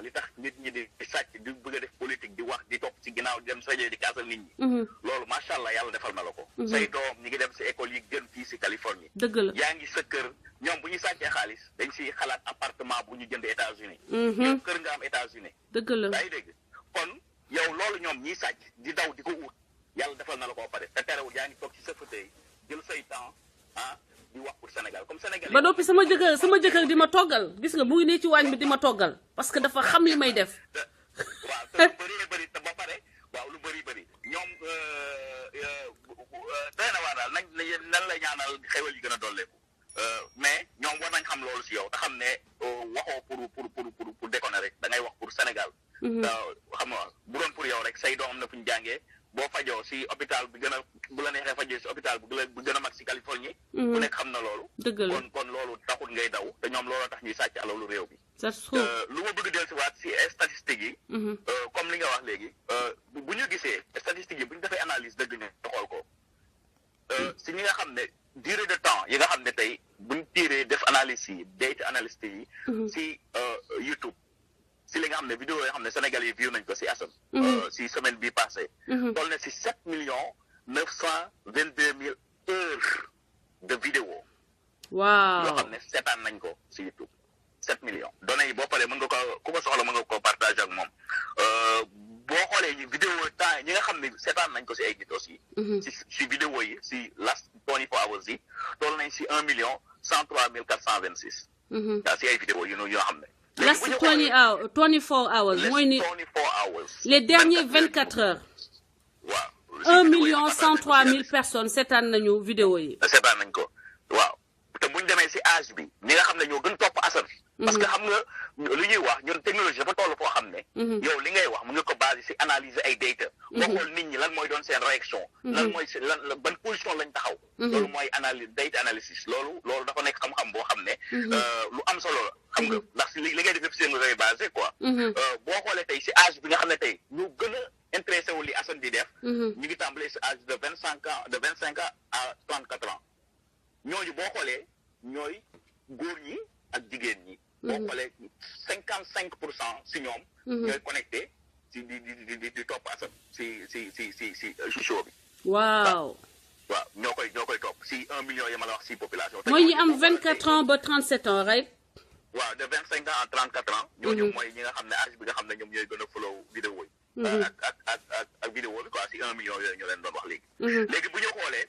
li tax nit ñi di sàcc di bëgg a def politique di wax di topp ci ginnaaw di dem sajee di kaasal nit ñi loolu macha allah yàlla defal na la ko say doom ñi ngi dem si école yi gën fii si Californie dëgg la yaa ngi sa kër ñoom bu ñu sàccee xaalis dañ si xalaat appartement bu ñu jënd États-Unis yow kër nga am États-Unis dëgg la yaa ngi dégg kon yow loolu ñoom ñiy sàcc di daw di ko ut yàlla defal na la koo pare te terewul yaa ngi toog ci sa fauteuil jël say temps di wax pour Sénégal comme Sénégal ba noppi sama jëkkër di ma toggal gis nga mu ngi nii ci waañ bi di ma toggal parce que dafa xam li may def waaw te lu bëri te ba pare waaw lu bëri ñoom doy na waa daal nan la ñaanal xewal yi gën a dolleeku mais ñoom war nañ xam loolu si yow te xam ne waxoo pour déconner rek da ngay wax pour Sénégal xam nga bu doon pour yow rek say doom am na fu ñu jàngee boo fajoo si hôpital bi gën a bu la neexee fajoo si hôpital bu gën a mag si Californie ku nekk xam na loolu kon loolu taxul ngay daw te ñoom looloo tax ñuy sàcc alalu réew mi lu ma bëgg del si waat si statistiques yi comme li nga wax léegi bu ñu gisee statistiques yi bu ñu defee analyse dëgg ñu xool ko si ñi nga xam ne durée de temps yi nga xam ne tey buñ tiiree def analyse yi data analyst yi si YouTube si li nga xam ne vidéo yoo xam ne Sénégal yi view nañ ko si Assane si semaine bi passé toll na si 7 922 000 heures de vidéos. waaw yoo xam ne seetaan nañ ko si YouTube 7 millions. données yi boo paree mën nga ko ku ko soxla mën nga ko partager ak moom boo xoolee vidéo temps ñi nga xam ne seetaan nañ ko si ay nit aussi. si vidéo yi si last 24 hours yi toll nañ si 1,103,426. daa si ay vidéo yu yoo xam ne. last 24 hours mooy ni 24 hours. les derniers 24 heures. waaw 1,103,000 personnes seetaan nañu vidéo yi. seetaan nañ ko waaw te buñ demee si âge bi ñi nga xam ne ñoo gën topp Assane. parce que xam nga lu ñuy wax ñun technologie dafa toll foo xam ne. yow li ngay wax mu nga ko basé si analyser ay data. boo xool nit ñi lan mooy doon seen réaction. lan mooy lan ban position lañ taxaw. loolu mooy data analysis loolu dafa nekk xam-xam boo xam ne. lu am solo la xam nga ndax li ngay def si nga koy basé quoi. boo xoolee tey si âge bi nga xam ne tey ñu gën a intéressé wu li Assane di def. ñu ngi tàmbalee si âge de 25 ans à 34 ans ñooñu boo xoolee ñooy góor ñi ak jigéen ñi. boo xoolee 55% si ñoom. ñooy connecté si di topp Assane si show bi. waaw. waaw ñoo koy topp si 1 million yi ma la wax si population. mooy ñi am 24 ans ba 37 ans right. waaw de 25 ans à 34 ans. ñooñu mooy ñi nga xam ne âge bi nga xam ne ñoom ñooy gën a follow vidéo yi. ak vidéo bi quoi si 1 million yooyu ñu leen doon wax léegi. léegi bu ñu xoolee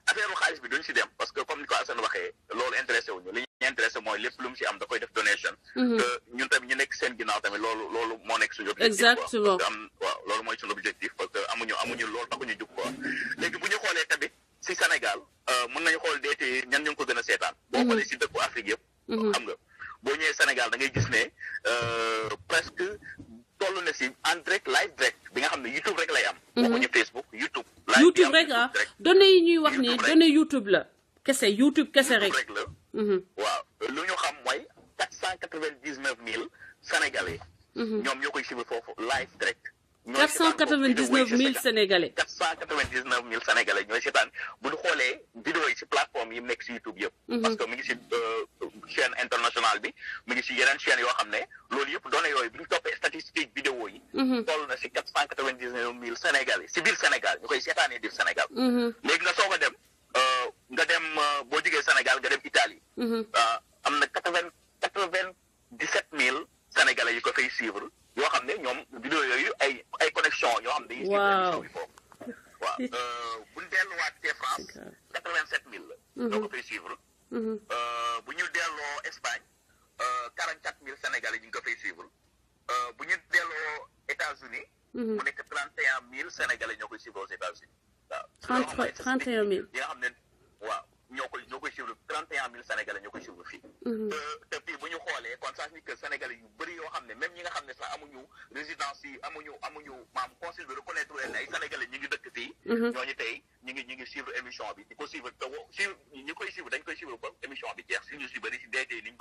affaire xaalis bi duñ si dem parce que comme ni ko Assane waxee loolu intéressé wuñu li ñu intéressé mooy lépp lu mu si am da koy def donation. te ñun tamit ñu nekk seen ginnaaw tamit loolu moo nekk suñu objectif. exactement waaw loolu mooy suñu objectif parce que amuñu loolu taxuñu jug quoi. léegi bu ñu xoolee tamit si Sénégal mën nañu xool deete ñan ñu ngi ko gën a seetaan. boo xoolee si dëkku Afrique yëpp. xam nga boo ñëwee Sénégal da ngay gis ne presque toll na si en direct live direct bi nga xam ne YouTube rek lay am. waxuñu Facebook YouTube. YouTube rek ah données yi ñuy wax ni données YouTube la kese YouTube kese rek. rek la. waaw lu ñu xam mooy 499 000 Sénégalais. ñoom ñoo koy suivre foofu live direct. 499 000 Sénégalais. 499 000 Sénégalais ñooy seetaan bu ñu xoolee vidéo yi si plateforme yi nekk si YouTube yëpp. parce que mi ngi si chaîne internationale bi mi ngi si yeneen chaîne yoo xam ne loolu yëpp données yooyu bi ñu toppee statistique vidéo yi. toll na si 499 000 Sénégalais si biir Sénégal ñu koy seetaanee biir Sénégal. léegi nga soog a dem boo jógee Sénégal nga dem Italie. am na 97 000 Sénégalais yi ko fay suivre. yoo xam ne ñoom vidéo yooyu ay connexion yoo xam ne. waaw waaw bu ñu delluwaatee France 87 000 la. ñoo ko fay suivre. bu ñu delloo Espagne 44 000 Sénégalais ñu ngi ko fay suivre. bu ñu delloo États-Unis mu nekk 31 000 Sénégalais ñoo koy suivre aux États-Unis waaw. 31 000 yi nga xam ne waaw ñoo koy suivre 31 000 Sénégalais ñoo koy suivre fii. te fii bu ñu xoolee kon sax ni que Sénégalais yu bëri yoo xam ne même ñi nga xam ne sax amuñu résidence yi amuñu maam consul bi reconnaître leen ay Sénégalais ñu ngi dëkk fii. ñooñu tey ñu ngi suivre émission bi di ko suivre te ñu koy suivre dañ koy suivre ba émission bi jeex si ñu si bëri si DT ni ñu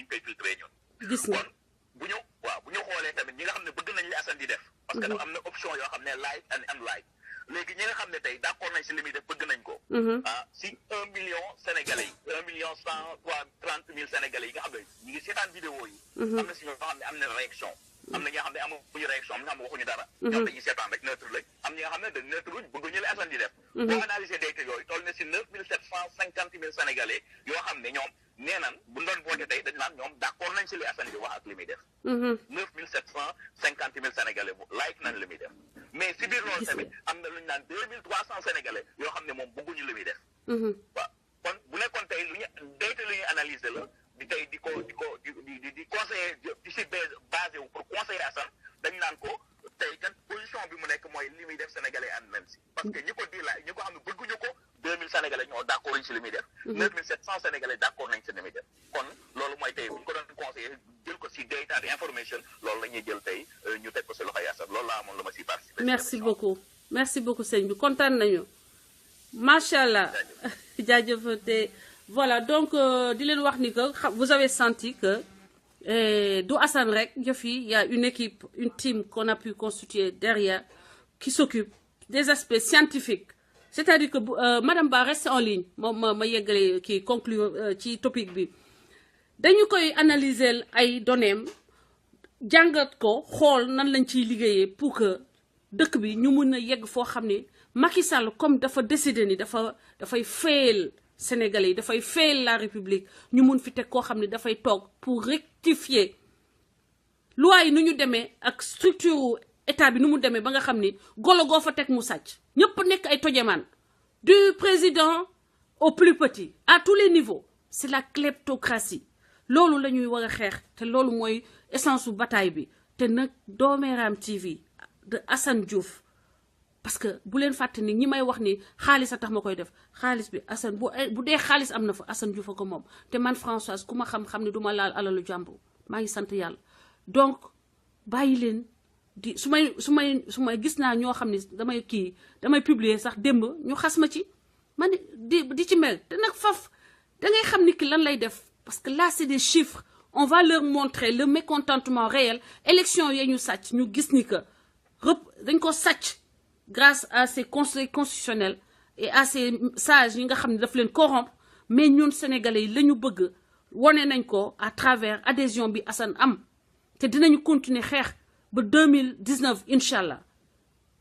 koy filtré ñun. gis nga kon bu ñu xoolee tamit ñi nga xam ne bëgg nañ li Assane di def. parce que am na option yoo xam ne live and unlive. léegi ñi nga xam ne tey d'accord nañ si li muy def bëgg nañ ko. si 1 million Sénégalais yi 1,130,000 Sénégalais yi nga xam ne ñu ngi seetaan vidéo yi. am na si ñoo xam ne am na réaction. am na ñi nga xam ne amuñu réaction am na xam ne waxuñu dara. ñoom dañuy seetaan rek neutre lañ am ñi nga xam ne de neutre luñ bëgg ñu li Assane di def. boo analysé data yooyu toll na si 9,750,000 Sénégalais yoo xam ne ñoom nee nan bu doon voté tey dañ naan ñoom d'accord nañ si li Assane di wax ak li muy def. 9,750,000 Sénégalais like nañ li muy def. mais si biir loolu tamit am na lu ñu naan 2,300 Sénégalais yoo xam ne moom bëgguñu li muy def. waaw kon bu nekkoon tey lu ñuy analyser la di tey di conseiller di si basé wu pour conseiller Assane dañ naan ko tey kat position bi mu nekk mooy li muy def Sénégalais ànd nañ si. parce que ñi ko xam ne bëgguñu ko 2000 Sénégalais ñoo d'accord nañ si li muy def. 9700 Sénégalais d'accord nañ si li muy def. kon loolu mooy tey bu ñu ko doon conseiller jël ko si data information loolu la ñuy jël tey ñu teg ko si loxoy Assane loolu laa amoon la ma si participer. merci beaucoup sëñ bi kontaan nañu macha allah jaajëfate voilà donc di leen wax ni que vous avez senti que du Assane rek jëf yi y a une équipe une team qu'on a pu constituer derrière qui s'occupe des aspects scientifiques c'est-à-dire que madame Ba reste en ligne moom ma yeggale kii conclure ci topic bi dañu koy analyser ay données jàngat ko xool nan lañ ciy liggéeyee pour que dëkk bi ñu mun a yegg foo xam ne Macky Sall comme dafa décidé ni dafay fail sénégalais yi dafay fail la république ñu mun fi teg koo xam ne dafay toog pour rectifier loi yi nu ñu demee ak structure état bi nu mu demee ba nga xam ni golo goo fa teg mu sàcc ñëpp nekk ay tojemaan du président au plus petit à tous les niveaux c'est la kleptocratie loolu la ñuy war a xeex te loolu mooy essence su bataille bi te nag Dooméram TV de Assane Diouf parce que bu leen fàtte ni ñi may wax ni xaalis a tax ma koy def xaalis bi Assane bu dee xaalis am na fa Assane Diouf a ko moom te man Françoise ku ma xam-xam ne du ma laal alalu jàmbur maa ngi sant yàlla donc bàyyi leen di su may gis naa ñoo xam ne damay publier sax démb ñu xas ma ci man di ci mel te nag faf da ngay xam ni ki lan lay def parce que là c'est des chiffres on va leur montrer le mécontentement réel élection yee ñu sàcc ñu gis ni que dañ ko sàcc grâce à ces conseils constitutionnels et à ces sages yi nga xam ne daf leen corrompre mais ñun sénégalais yi la ñu bëgg wone nañ ko à travers adhésion bi Assane am te dinañu continuer xeex ba 2019 incha allah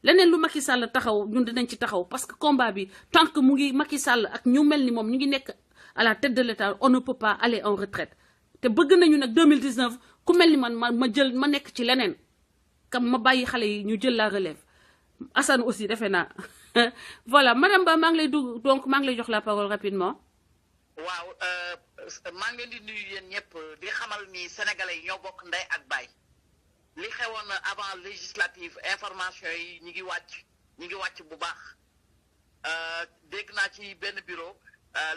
leneen lu Macky Sall taxaw ñun dinañ ci taxaw parce que combat bi tant que mu ngi Macky Sall ak ñu mel ni moom ñu ngi nekk à la tête de l'État on ne peut pas aller en retraite te bëgg nañu nag 2019 ku mel ni man ma nekk ci leneen kam ma bàyyi xale yi ñu jël la relève Assane aussi defe naa voilà madame Ba maa ngi lay dugg donc maa ngi lay jox la parole rapidement. waaw maa ngi leen di nuyu yéen ñëpp di xamal ni sénégalais yi ñoo bokk ndey ak baay li xewoon avant législative information yi ñi ngi wàcc bu baax dégg naa ci benn bureau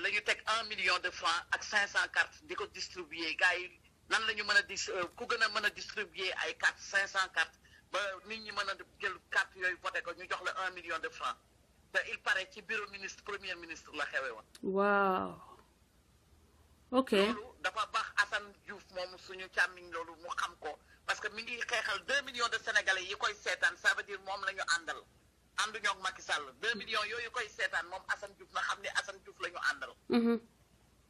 la ñu teg 1 million de francs ak 500 cartes di ko distribuer gars yi nan la ñu mën a ku gën a mën a distribuer ay cartes 500 cartes ba nit ñi mën a jël carte yooyu voté ko ñu jox la 1 million de francs te il paraît ci bureau premier ministre la xewee woon. waaw. ok loolu dafa baax Assane Diouf moom suñu càmmiñ loolu mu xam ko parce que mi ngi xeexal 2 millions de sénégalais yi koy seetaan ça veut dire moom la ñu àndal ànduñoo ak Macky Sall 2 millions yooyu koy seetaan moom Assane Diouf na xam ne Assane Diouf la ñu àndal.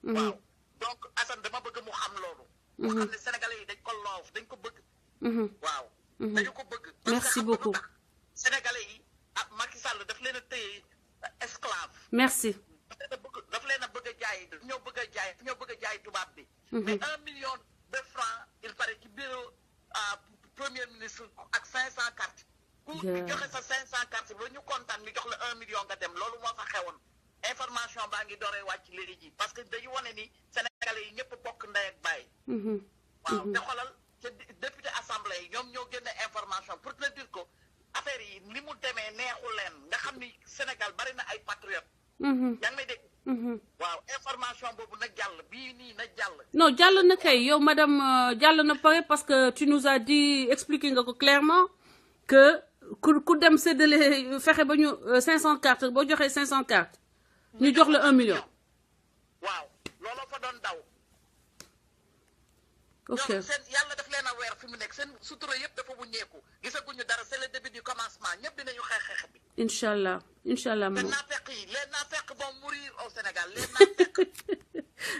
waaw donc Assane dama bëgg mu xam loolu. mu xam ne sénégalais yi dañ ko loof dañ ko bëgg. waaw. dañu ko bëgg. merci beaucoup parce que sénégalais yi ak Macky Sall daf leen a téye esclave. merci. daf leen a bëgg a jaay ñoo bëgg a jaay tubaab bi. mais 1 million de francs il paraît ci bureau premier ministre ak 500 cartes. ku joxe sa 500 cartes ba ñu kontaan ñu jox la 1 million nga dem loolu moo fa xewoon information baa ngi dooree wàcc léegi parce que dañu wane ni sénégalais yi ñëpp bokk ndey ak baay. waaw te xoolal te député assemblée yi ñoom ñoo génne information pour te dire que affaire yi ni mu demee neexu leen nga xam ni Sénégal bari na ay patriotes. yaa ngi may dégg. waaw information boobu na jàll bii nii na jàll. non jàll na kay yow madame jàll na pare parce que tu nous as dit expliqué nga ko clairement que ku dem séddale fexe ba ñu 500 cartes boo joxee 500 cartes ñu jox la 1 million. waaw looloo fa doon daw. ok ñoom seen yàlla daf leen a weer fi mu nekk seen sutura yëpp dafa wuññeeku gisaguñu dara c'est le début du commencement ñëpp dinañu xeex bi. incha allah te naafeq yi les naafeq vont mourir au Sénégal les naafeq.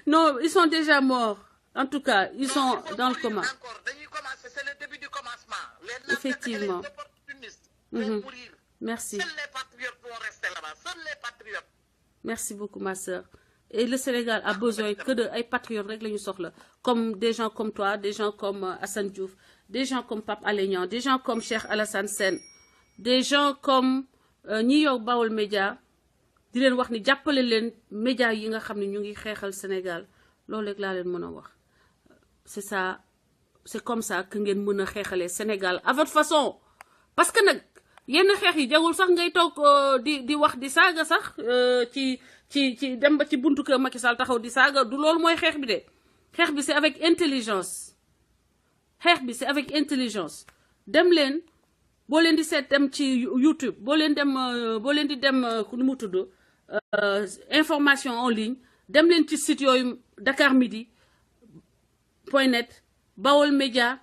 non ils sont déjà morts en tout cas ils sont dans le coma. encore dañuy commencer c'est le début du commencement. les naafeq effectivement et les opportunistes vont mourir. merci seuls les patriotes vont rester là-bas seuls les patriotes. merci beaucoup ma sœur. Et le Sénégal a besoin que de ay patriotes rek la ñu soxla comme des gens comme toi des gens comme Assane Diouf des gens comme Pape Alé Niang des gens comme Cheikh Alassane Sène des gens comme ñi yor Baol Média di leen wax ni jàppale leen média yi nga xam ne ñu ngi xeexal Sénégal loolu rek laa leen mën a wax c'est ça c'est comme ça que ngeen mën a xeexalee Sénégal à votre façon parce que nag yenn xeex yi jagul sax ngay toog di wax di saaga sax ci dem ba ci buntu kër Macky Sall taxaw di saaga du loolu mooy xeex bi de xeex bi c'est avec intelligence dem leen boo leen di seet dem ci YouTube boo leen di dem nu mu tudd information en ligne dem leen ci site yooyu Dakar Midi .net Baol Média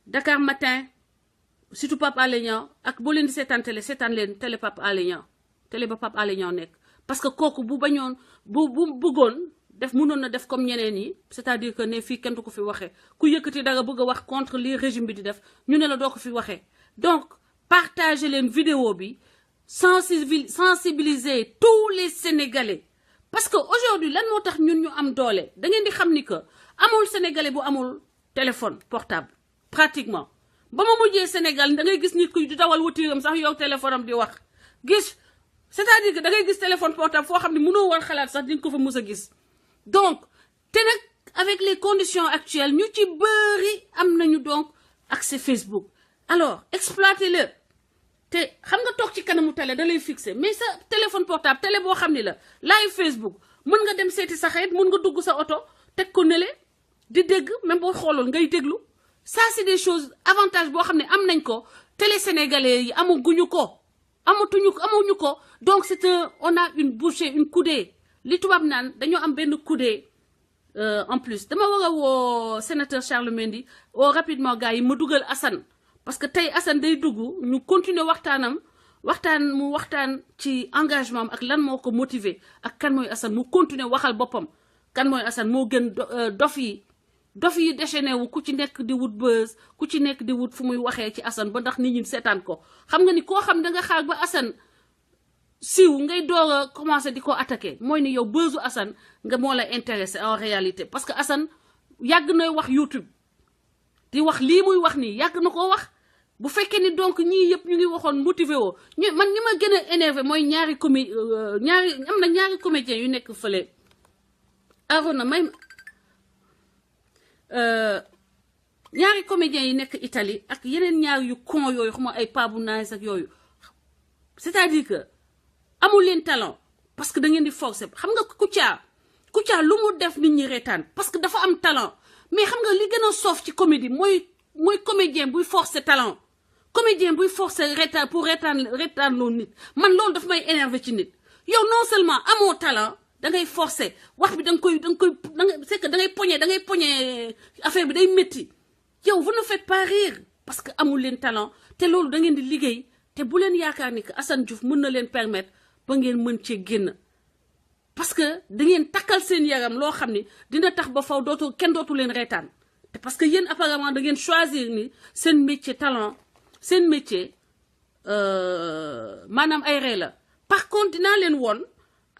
Dakar Matin surtout Pape Alé Niang ak boo leen di seetaan seetaan leen télé Pape Alé Niang télé ba Pape Alé Niang nekk parce que kooku bu bañoon bu bëggoon mënoon na def comme ñeneen yi c'est-à-dire que ne fii kenn du ko fi waxee ku yëkkati dara bëgg a wax contre li régime bi di def ñu ne la doo ko fi waxee donc partager leen vidéo bi sensibiliser tous les Sénégalais parce que aujourd'hui lan moo tax ñun ñu am doole da ngeen di xam ni que amul sénégalais bu amul téléphone portable pratiquement ba ma mujjee Sénégal da ngay gis nit ku di dawal wutiram sax yow téléphone am di wax gis c'est-à-dire que da ngay gis téléphone portable foo xam ne mënoo war xalaat sax di nga ko fa mus a gis donc te nag avec les conditions actuelles ñu ci bëri am nañu donc accès Facebook alors exploitez-le te xam nga toog ci kanamu télé da lay fixé mais sa téléphone portable télé boo xam ni la live Facebook mën nga dem seeti sa xarit mën nga dugg sa oto teg ko nele di dégg même boo xooloon ngay déglu ça c'est des choses avantage boo xam ne am nañ ko télé sénégalais yi amaguñu ko amuñu ko donc c'est on a une bouchée une coudée li tubaab naan dañoo am benn coudée en plus dama war a woo sénateur Charles Mendy woo rapidement gars yi ma dugal Assane parce que tey Assane day dugg ñu continuer waxtaan ci engagement am ak lan moo ko motiver ak kan mooy Assane mu continuer waxal boppam kan mooy Assane moo gën dof yi déchaîné wu ku ci nekk di wut buzz ku ci nekk di wut fu muy waxee ci Assane ba ndax nit ñi seetaan ko xam nga ni koo xam da nga xaar ba Assane siiw ngay door a commencé di ko attaqué mooy ni yow buzzu Assane nga moo la intéressé en réalité parce que Assane yàgg na wax YouTube di wax lii muy wax nii yàgg na koo wax bu fekkee ni donc ñii yëpp ñu ngi waxoon motivé woo man ñi ma gën a énervé mooy ñaari comédien yu nekk fële Arona may ñaari comédiens yi nekk Italie ak yeneen ñaar yu con yooyu xam nga ay Pabu Nice ak yooyu c'est-à-dire que amul leen talent parce que da ngeen di forcer xam nga Kouthia lu mu def nit ñi reetaan parce que dafa am talent mais xam nga li gën a soof ci comédie mooy comédien buy forcer talent comédien buy forcer reetaan pour reetaan loolu nit man loolu daf may énervé ci nit yow non seulement amoo talent da ngay forcer wax bi c'est que da ngay poñe affaire bi day métti yow vous ne faites pas rire parce que amul leen talent te loolu da ngeen di liggéey te bu leen yaakaar ni que Assane Diouf mën na leen permettre ba ngeen mën cee génn parce que da ngeen takkal seen yaram loo xam ni dina tax ba faw kenn dootu leen reetaan te parce que yéen apparemment da ngeen choisir ni seen métier talent seen métier maanaam ay ree la par contre dinaa leen woon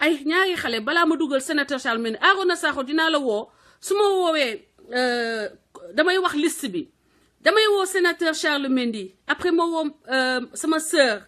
ay ñaari xale balaa ma dugal sénateur Charles Mendy Arona Sakho dinaa la woo su ma woowee damay wax liste bi damay woo sénateur Charles Mendy après ma woo sama sœur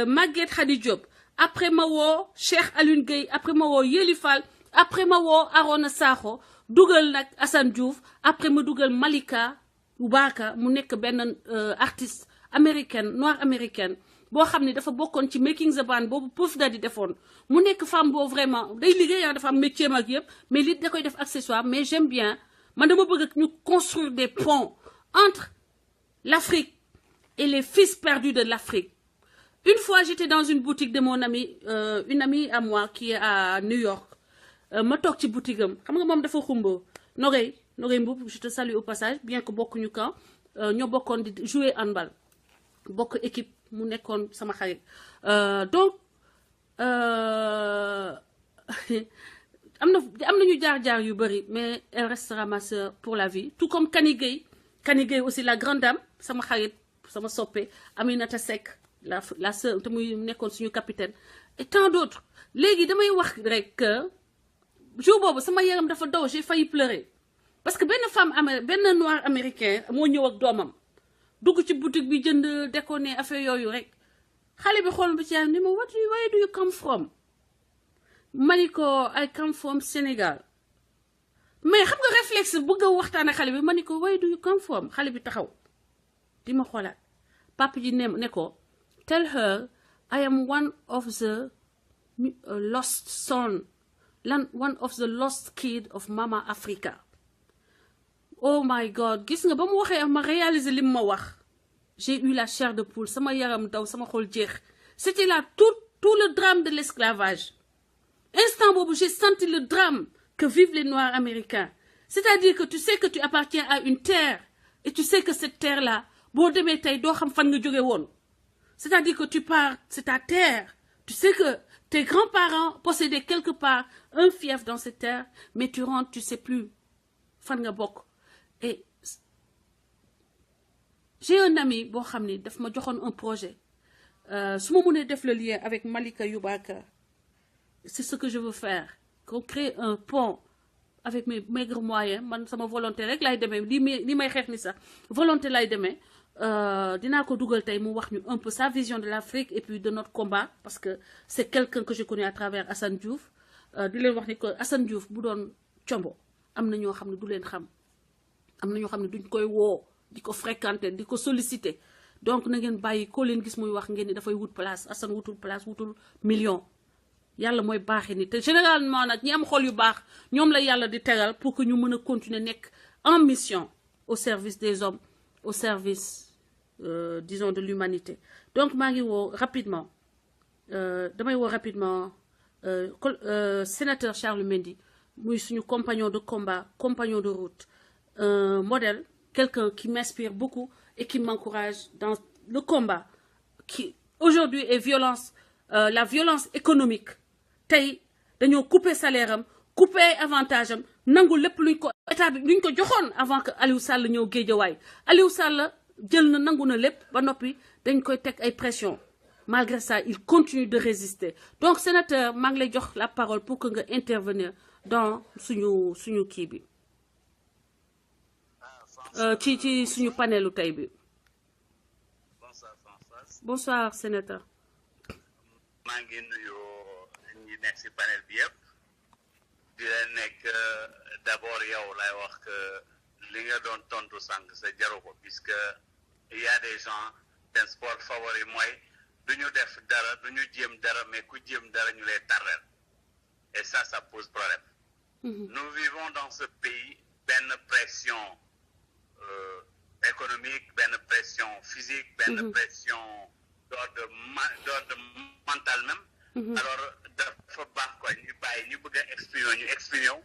Maguette Khady Diop après ma woo Cheikh Alioune Gueye après ma woo Yeli Fall après ma woo Arona Sakho dugal nag Assane Diouf après ma dugal Malika Oubaka mu nekk benn artiste américaine noire américaine boo xam ne dafa bokkoon ci Making the Band boobu Puff Daddy defoon mu nekk femme boobu vraiment day liggéey dafa am métier mag yëpp mais li da koy def accessoire mais j'aime bien man dama bëgg ñu construire des ponts entre l'Afrique et les fils perdus de l'Afrique. Une fois j'étais dans une boutique de mon ami une amie à moi qui est à New York ma toog ci boutique am xam nga moom dafa xumbo Nogay Mboup je te salue au passage bien que bokkuñu camp ñoo bokkoon di jouer handball bokk équipe mu nekkoon sama xarit donc am nañu jaar-jaar yu bëri mais elle restera ma sœur pour la vie tout comme Kani Gueye aussi la grande dame sama xarit sama soppe Aminata Seck la sœur te muy nekkoon suñu capitaine et tant d'autres léegi damay wax rek que jour boobu sama yaram dafa daw j'ai failli pleurer parce que benn noir américain moo ñëw ak doomam dugg ci boutique bi jënd déconné affaire yooyu rek xale bi xool bi ci yaay ni ma where do you come from ma ni ko I come from Sénégal mais xam nga réflexe bëgg a waxtaan ak xale bi ma ni ko where do you come from xale bi taxaw di ma xoolaat papa ji ne ko tell her I am one of the lost son one of the lost kid of Mama Africa. Oh my God gis nga ba mu waxee ma réaliser li ma wax j'ai eu la chair de poule sama yaram daw sama xol jeex c'était là tout le drame de l'esclavage instant boobu j'ai senti le drame que vivent les Noirs américains c'est-à-dire que tu sais que tu appartiens à une terre et tu sais que cette terre là boo demee tey doo xam fan nga jóge woon c'est-à-dire que tu pars c'est ta terre tu sais que tes grands-parents possédaient quelque part un fief dans cette terre mais tu rentres tu sais plus fan nga bokk. Et j'ai un ami boo xam ni daf ma joxoon un projet su ma mënee def le lien avec Malika Youbaka c'est ce que je veux faire qu'on crée un pont avec mes maigres moyens man sama volonté rek lay demee li may xeex ni sax volonté lay demee dinaa ko dugal tey mu wax ñu un peu sa vision de l'Afrique et puis de notre combat parce que c'est quelqu'un que je connais à travers Assane Diouf di leen wax ni que Assane Diouf bu doon combo am na ñoo xam ne du leen xam am na ñoo xam ne duñ koy woo di ko fréquenter di ko solliciter donc na ngeen bàyyi koo leen gis muy wax ngeen ni dafay wut place Assane wutul place wutul million yàlla mooy baaxee ni te généralement nag ñi am xol yu baax ñoom la yàlla di tegal pour que ñu mën a continuer nekk en mission au service des hommes au service disons de l'humanité donc maa ngi woo rapidement damay woo rapidement sénateur Charles Mendy muy suñu compagnon de combat compagnon de route modèle quelqu'un qui m'inspire beaucoup et qui m'encourage dans le combat qui aujourd'hui est la violence économique tey dañoo couper salaire am couper avantage am nangu lépp luñ ko état bi luñ ko joxoon avant que Aliou Sall ñëw Géejawaay Aliou Sall jël na nangu na lépp ba noppi dañ koy teg ay pression malgré ça il continue de résister donc sénateur maa ngi lay jox la parole pour que nga intervenir dans suñu kii bi ci suñu panelu tey bi bonsoir sénateur maa ngi nuyu ñi nekk ci panel bi yëpp di leen nekk d'abord yow lay wax que li nga doon tontu sànq sa jaru ko puisque il y a des gens seen sport favori mooy du ñu def dara du ñu jéem dara mais ku jéem dara ñu lay tardel et ça pose problème. Nous vivons dans ce pays benn pression économique benn pression physique benn pression d'ordre mental même. Alors dafa baax quoi ñu bàyyi ñu bëgg a exprimer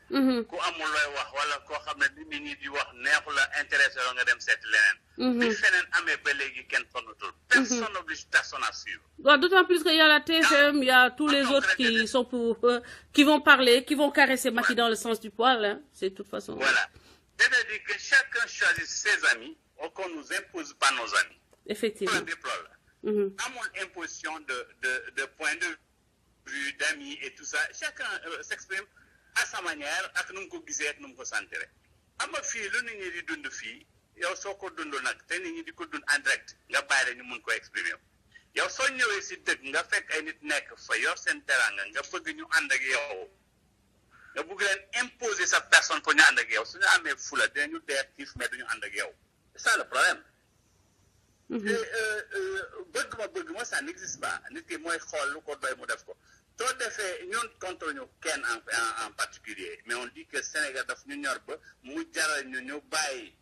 ku amul looy wax wala koo xam ne nit ñi di wax neexu la intéressé nga dem seeti leneen. bi feneen amee ba léegi kenn sonnatul. Personne n'oblige personne à suivre. D'autant plus qu'il y a la TFM, il y a tous les autres qui sont qui vont parler, qui vont caresser Macky dans le sens du poil, hein. C'est de toute façon. Voilà. C'est-à-dire que chacun choisit ses amis, ou qu'on nous impose pas nos amis. Effectivement. Amul imposition de point de vue d'amis et tout ça, chacun s'exprime à sa manière ak nu mu ko gisee ak nu mu ko sentiree. Am nga fii lu nit ñi di dund fii yow soo ko dundul nag te nit ñi di ko dund en direct nga bàyyi la ñu mun ko exprimer yow soo ñëwee si dëkk nga fekk ay nit nekk fa yor seen teranga nga bëgg ñu ànd ak yow nga bëgg leen imposer sa personne pour ñu ànd ak yow su ñu amee fula dinañu dee xiif mais duñu ànd ak yow c'est ça le problème. bëgg ma ça n'existe pas nit ki mooy xool lu ko doy mu def ko soo defee ñun contre ñu kenn en particulier mais on dit que Sénégal daf ñu ñor ba mu jaral ñu bàyyi